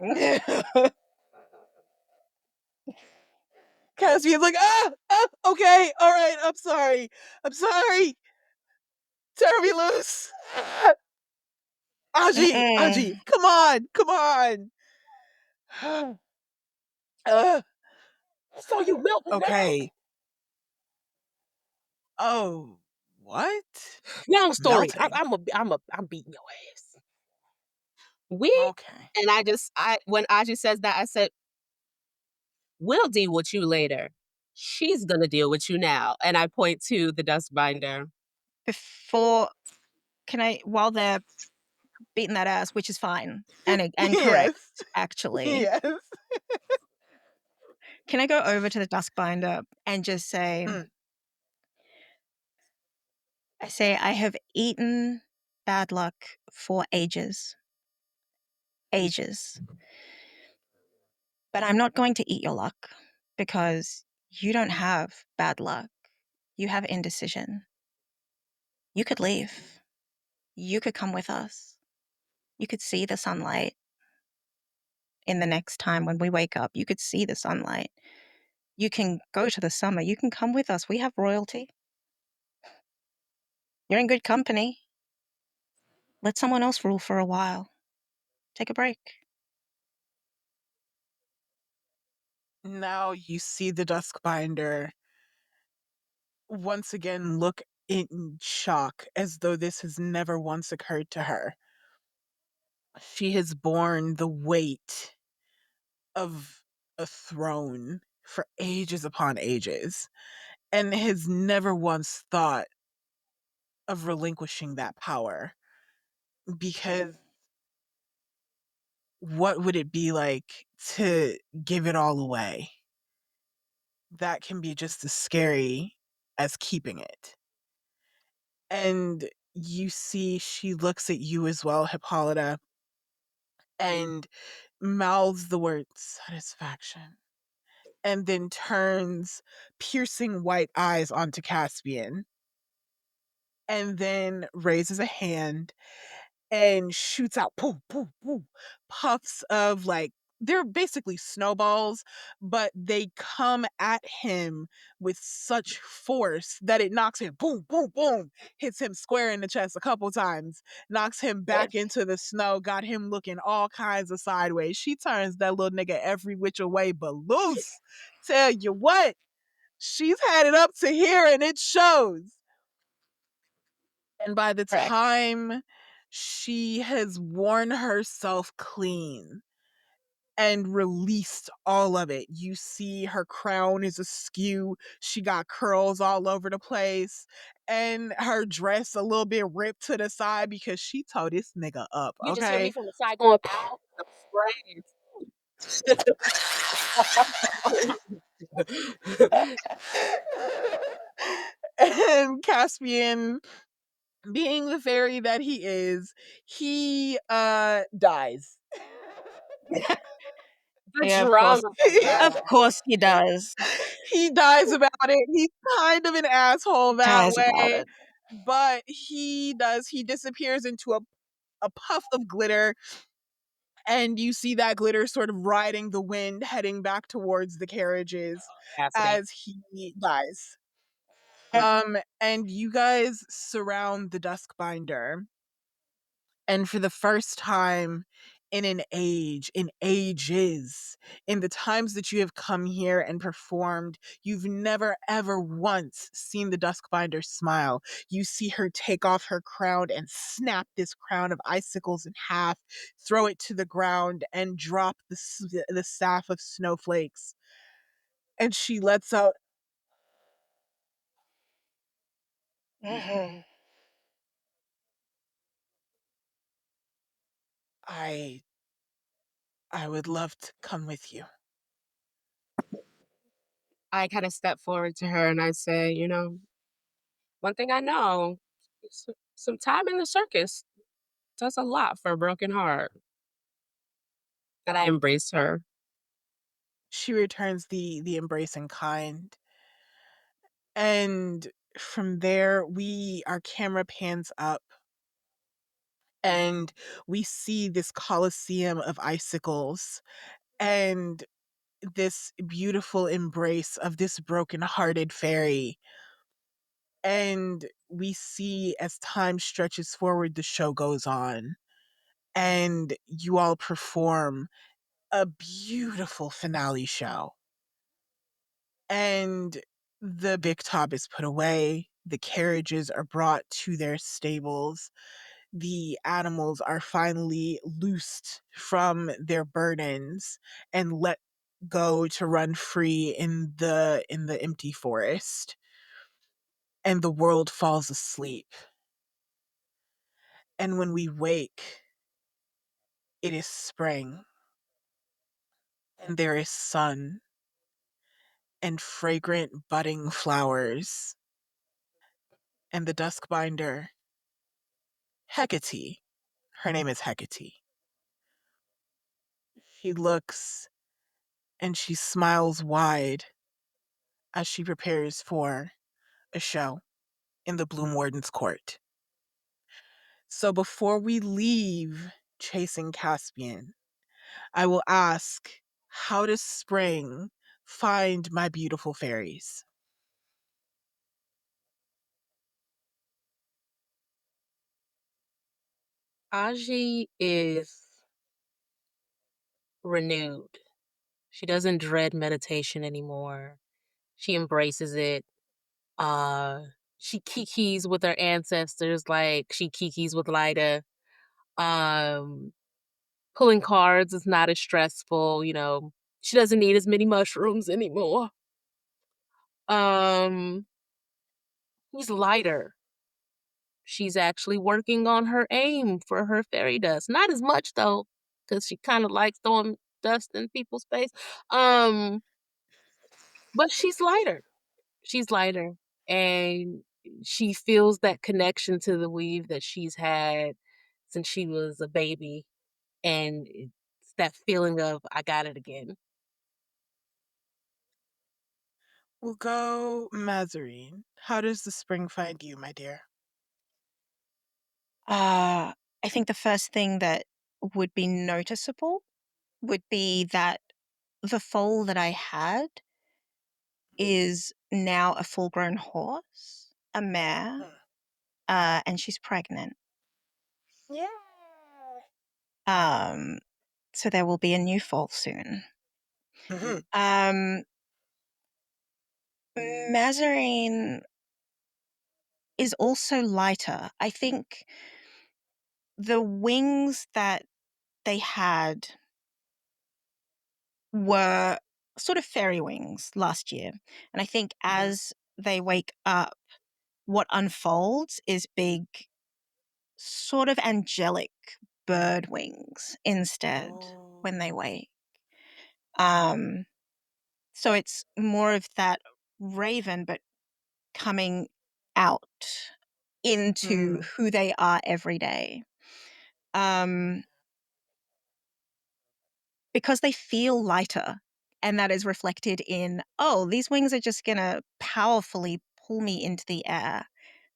mean? Caspian's like, okay, all right, I'm sorry. Tear me loose. Aji, Mm-mm. come on. uh, So you will now. okay. Oh, what? Long story. Melting. I'm beating your ass. We Okay. and when Aji says that, I said, we'll deal with you later. She's gonna deal with you now. And I point to the dust binder. Before, while they're beating that ass, which is fine and Yes. correct, actually, Yes. can I go over to the Duskbinder and just say, Mm. I have eaten bad luck for ages. Ages. But I'm not going to eat your luck because you don't have bad luck. You have indecision. You could leave. You could come with us. You could see the sunlight in the next time when we wake up. You could see the sunlight. You can go to the summer. You can come with us. We have royalty. You're in good company. Let someone else rule for a while. Take a break. Now you see the Duskbinder once again look in shock as though this has never once occurred to her. She has borne the weight of a throne for ages upon ages and has never once thought of relinquishing that power because what would it be like to give it all away? That can be just as scary as keeping it. And you see she looks at you as well, Hippolyta, and mouths the word satisfaction and then turns piercing white eyes onto Caspian and then raises a hand and shoots out poof, poof, poof, puffs of like they're basically snowballs, but they come at him with such force that it knocks him boom, boom, boom, hits him square in the chest a couple times, knocks him back into the snow, got him looking all kinds of sideways. She turns that little nigga every which way but loose. Tell you what, she's had it up to here and it shows. And by the Correct. time she has worn herself clean and released all of it, you see her crown is askew. She got curls all over the place, and her dress a little bit ripped to the side because she tore this nigga up, You just hear me okay? from the side going, pow. I'm spraying. And Caspian, being the fairy that he dies. The Yeah, of drama course. of Of that. course he does. He dies about it. He's kind of an asshole that Dies about way, it. but he disappears into a puff of glitter, and you see that glitter sort of riding the wind heading back towards the carriages Capacity. as he dies. Yep. And you guys surround the Duskbinder, and for the first time in ages, in the times that you have come here and performed, you've never ever once seen the Duskbinder smile. You see her take off her crown and snap this crown of icicles in half, throw it to the ground, and drop the staff of snowflakes. And she lets out, Mhm. I I would love to come with you. I kind of step forward to her and I say, one thing I know, some time in the circus does a lot for a broken heart. And I embrace her. She returns the embracing kind. And from there, our camera pans up and we see this coliseum of icicles. And this beautiful embrace of this broken-hearted fairy. And we see as time stretches forward, the show goes on, and you all perform a beautiful finale show. And the big top is put away, the carriages are brought to their stables, the animals are finally loosed from their burdens and let go to run free in the empty forest, and the world falls asleep. And when we wake, it is spring, and there is sun and fragrant budding flowers, and the duskbinder, Hecate, her name is Hecate. She looks and she smiles wide as she prepares for a show in the Bloom Warden's court. So before we leave chasing Caspian, I will ask, how does spring find my beautiful fairies? Aji is renewed. She doesn't dread meditation anymore. She embraces it. Uh, she kikis with her ancestors like she kikis with Lida. Um, Pulling cards is not as stressful, you know. She doesn't need as many mushrooms anymore. Um, he's lighter. She's actually working on her aim for her fairy dust. Not as much though, because she kind of likes throwing dust in people's face. Um, but she's lighter. She's lighter, and she feels that connection to the weave that she's had since she was a baby, and it's that feeling of I got it again. We'll go Mazarine. How does the spring find you, my dear? I think the first thing that would be noticeable would be that the foal that I had is now a full-grown horse, a mare, and she's pregnant. Yeah. Um, so there will be a new foal soon. Mhm. Mazarine is also lighter. I think the wings that they had were sort of fairy wings last year. And I think as they wake up, what unfolds is big, sort of angelic bird wings instead when they wake. Um, so it's more of that raven, but coming out into who they are every day. Because they feel lighter, and that is reflected in, oh, these wings are just gonna powerfully pull me into the air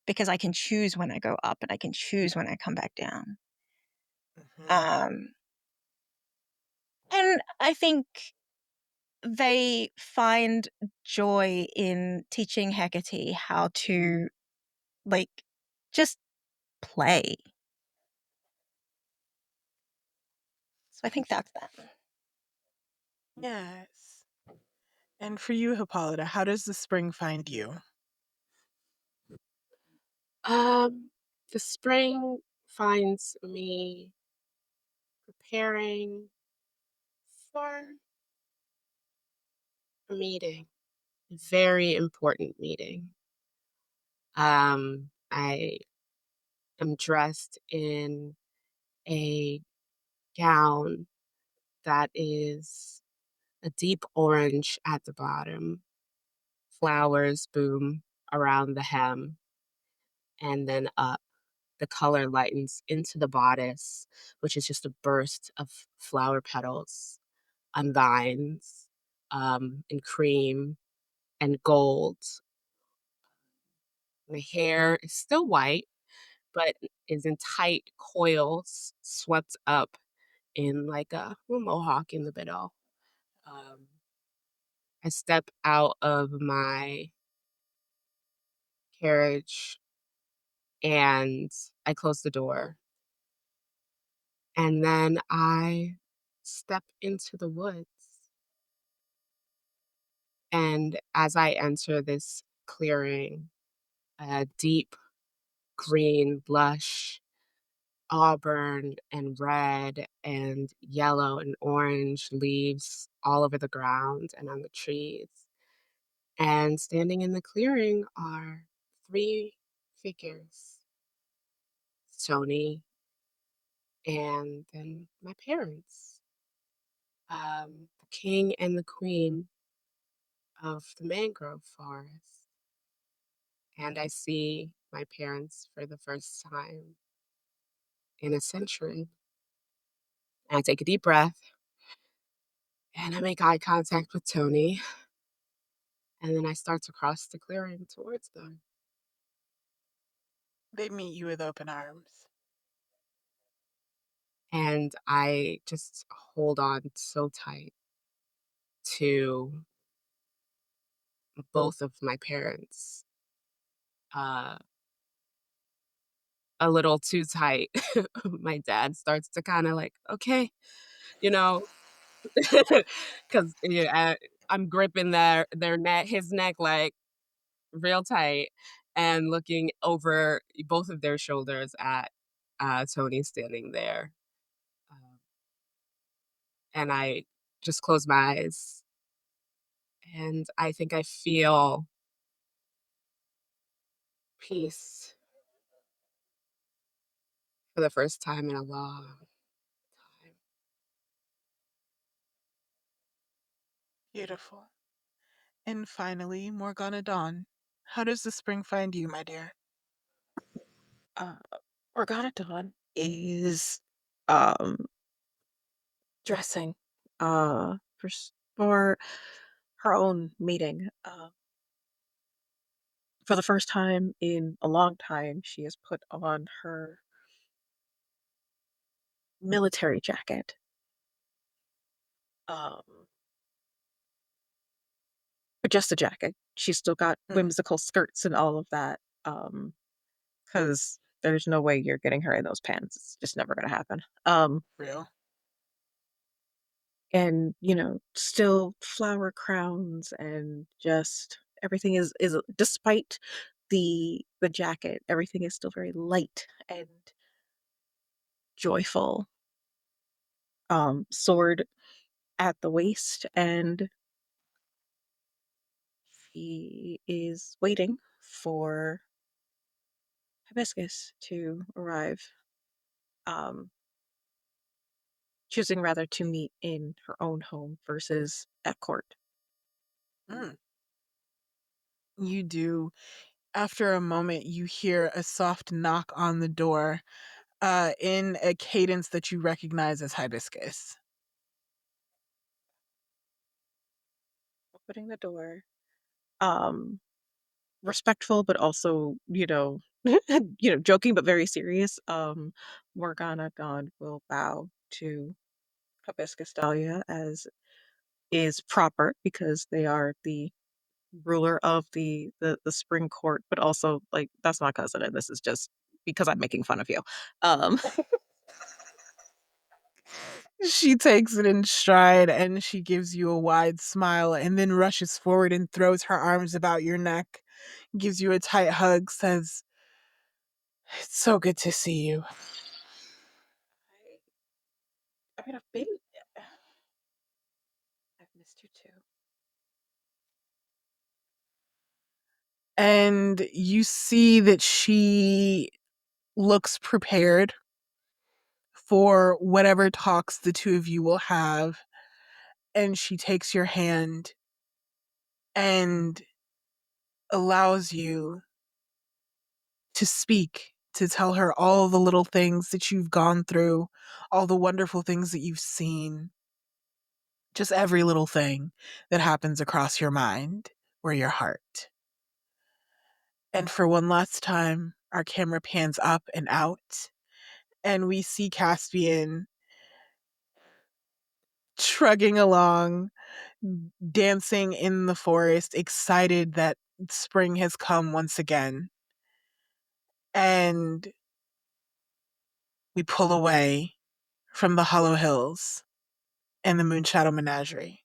because I can choose when I go up and I can choose when I come back down. And I think they find joy in teaching Hecate how to, like, just play. So I think that's that. Yes. And for you, Hippolyta, how does the spring find you? The spring finds me preparing for a meeting, a very important meeting. I am dressed in a gown that is a deep orange at the bottom. Flowers boom around the hem, and then up. The color lightens into the bodice, which is just a burst of flower petals on vines, and cream and gold. The hair is still white, but is in tight coils, swept up in like a mohawk in the middle. Um, I step out of my carriage and I close the door. And then I step into the woods. And as I enter this clearing, a deep green, lush, auburn and red and yellow and orange leaves all over the ground and on the trees. And standing in the clearing are three figures, Tony and then my parents, the king and the queen of the mangrove forest. And I see my parents for the first time in a century. And I take a deep breath and I make eye contact with Tony. And then I start to cross the clearing towards them. They meet you with open arms. And I just hold on so tight to both of my parents. Uh, a little too tight. My dad starts to kind of like, okay, you know, because I'm gripping their neck, his neck, like real tight, and looking over both of their shoulders at Tony standing there. Um, and I just close my eyes, and I think I feel peace for the first time in a long time. Beautiful. And finally, Morgana Dawn. How does the spring find you, my dear? Uh, Morgana Dawn is um dressing for her own meeting. For the first time in a long time, she has put on her military jacket. Um, but just a jacket. She's still got whimsical skirts and all of that. Because there's no way you're getting her in those pants. It's just never gonna happen. Real. And still flower crowns and just everything is despite the jacket, everything is still very light and joyful. Sword at the waist, and she is waiting for Hibiscus to arrive. Um, Choosing rather to meet in her own home versus at court. Mm. You do. After a moment, you hear a soft knock on the door, in a cadence that you recognize as Hibiscus. Opening the door, um, respectful, but also, joking but very serious. Morgana Dawn will bow to Hibiscus Dahlia as is proper because they are the ruler of the spring court, but also like that's my cousin, and this is just because I'm making fun of you. Um, She takes it in stride and she gives you a wide smile and then rushes forward and throws her arms about your neck, gives you a tight hug, says, "It's so good to see you." I mean, I've missed you too. And you see that she looks prepared for whatever talks the two of you will have. And she takes your hand and allows you to speak, to tell her all the little things that you've gone through, all the wonderful things that you've seen, just every little thing that happens across your mind or your heart. And for one last time, our camera pans up and out, and we see Caspian trudging along, dancing in the forest, excited that spring has come once again. And we pull away from the Hollow Hills and the Moonshadow Menagerie.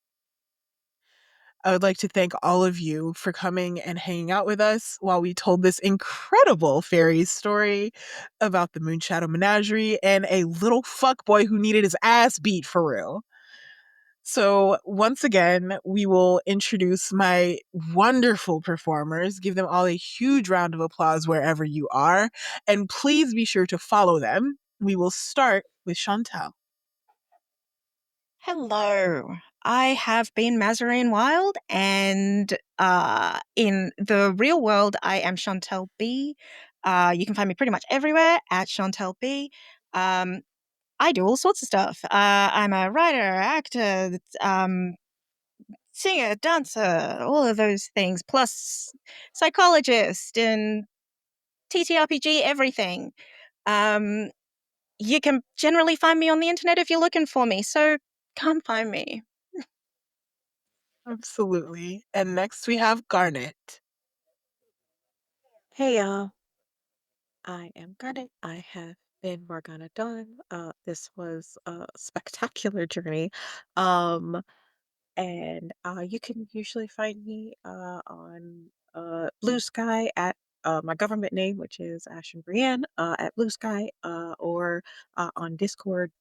I would like to thank all of you for coming and hanging out with us while we told this incredible fairy story about the Moonshadow Menagerie and a little fuckboy who needed his ass beat for real. So, once again, we will introduce my wonderful performers, give them all a huge round of applause wherever you are, and please be sure to follow them. We will start with Shauntelle. Hello. I have been Mazarine Wilde, and in the real world, I am Shauntelle B. You can find me pretty much everywhere at Shauntelle B. I do all sorts of stuff. I'm a writer, actor, singer, dancer, all of those things, plus psychologist and TTRPG, everything. You can generally find me on the internet if you're looking for me, so come find me. Absolutely. And next we have Garnet. Hey y'all, I am Garnet. I have been Morgana Dawn. This was a spectacular journey. Um, and you can usually find me on Blue Sky at my government name, which is Ashen Brienne, at Blue Sky, or on Discord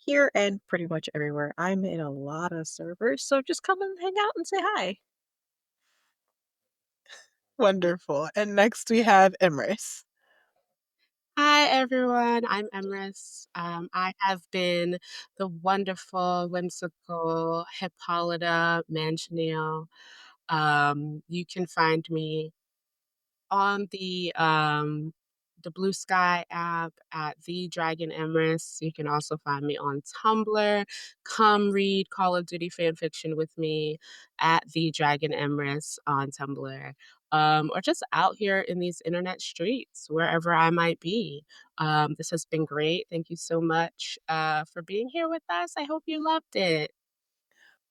here and pretty much everywhere. I'm in a lot of servers, so just come and hang out and say hi. Wonderful. And next we have Emrys. Hi everyone, I'm Emrys. I have been the wonderful, whimsical Hippolyta Manchionell. You can find me on the Blue Sky app at the Dragon Emrys. You can also find me on Tumblr. Come read Call of Duty fanfiction with me at the Dragon Emrys on Tumblr. Or just out here in these internet streets, wherever I might be. This has been great. Thank you so much for being here with us. I hope you loved it.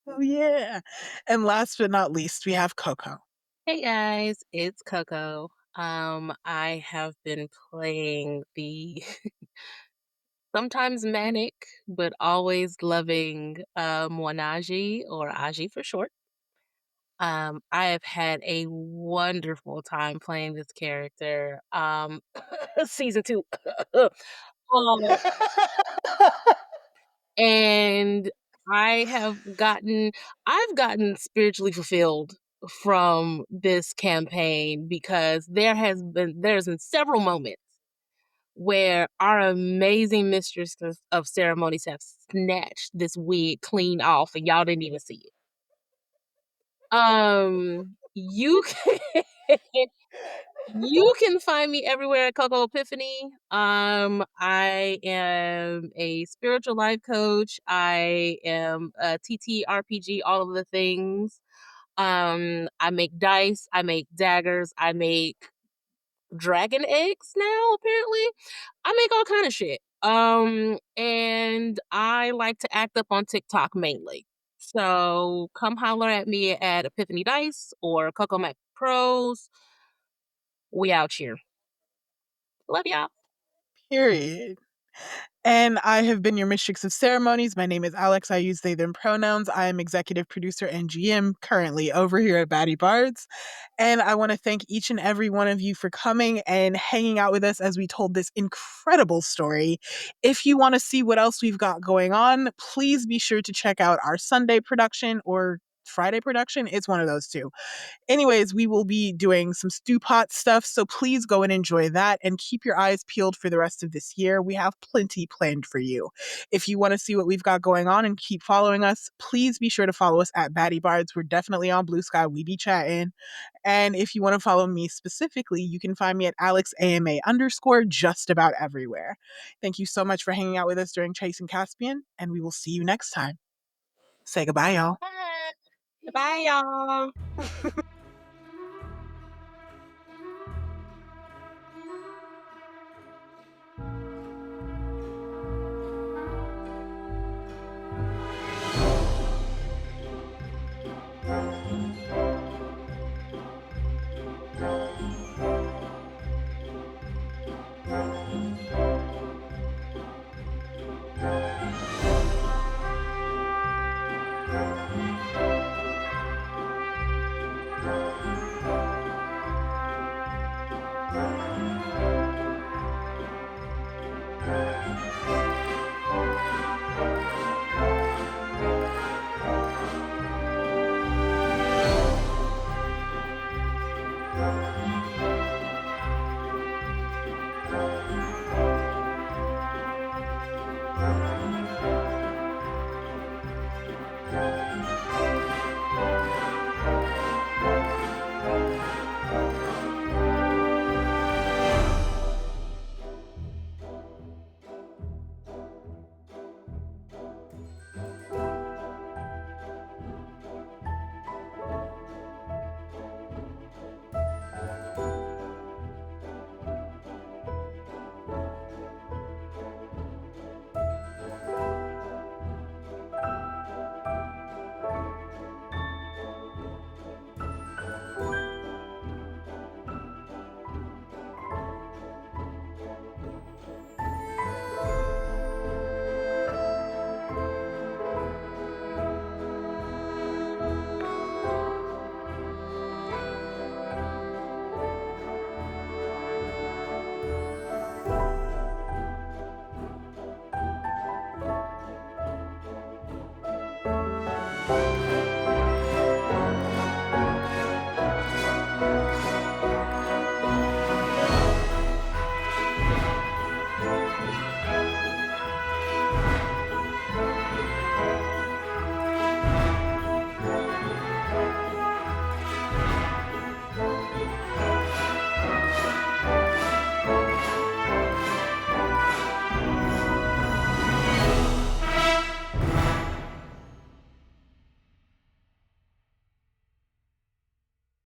Oh, yeah. And last but not least, we have Coco. Hey guys, it's Coco. I have been playing the sometimes manic but always loving Mwonaji or Aji for short. I have had a wonderful time playing this character. Season 2. Um, and I've gotten spiritually fulfilled from this campaign because there's been several moments where our amazing mistress of ceremonies have snatched this wig clean off and y'all didn't even see it. You can you can find me everywhere at Coco Epiphany. I am a spiritual life coach. I am a TTRPG, all of the things. I make dice, I make daggers, I make dragon eggs now, apparently. I make all kind of shit. And I like to act up on TikTok mainly. So come holler at me at Epiphany Dice or Coco Mac Pros. We out here. Love y'all. Period. And I have been your Mistrex of Ceremonies. My name is Alix. I use they, them pronouns. I am executive producer and GM currently over here at Batty Bards. And I want to thank each and every one of you for coming and hanging out with us as we told this incredible story. If you want to see what else we've got going on, please be sure to check out our Sunday production or Friday production. It's one of those two. Anyways, we will be doing some stew pot stuff, so please go and enjoy that and keep your eyes peeled for the rest of this year. We have plenty planned for you. If you want to see what we've got going on and keep following us, please be sure to follow us at Batty Bards. We're definitely on Blue Sky. We be chatting. And if you want to follow me specifically, you can find me at AlixAMA_ just about everywhere. Thank you so much for hanging out with us during Chasing Caspian, and we will see you next time. Say goodbye, y'all. Bye, y'all.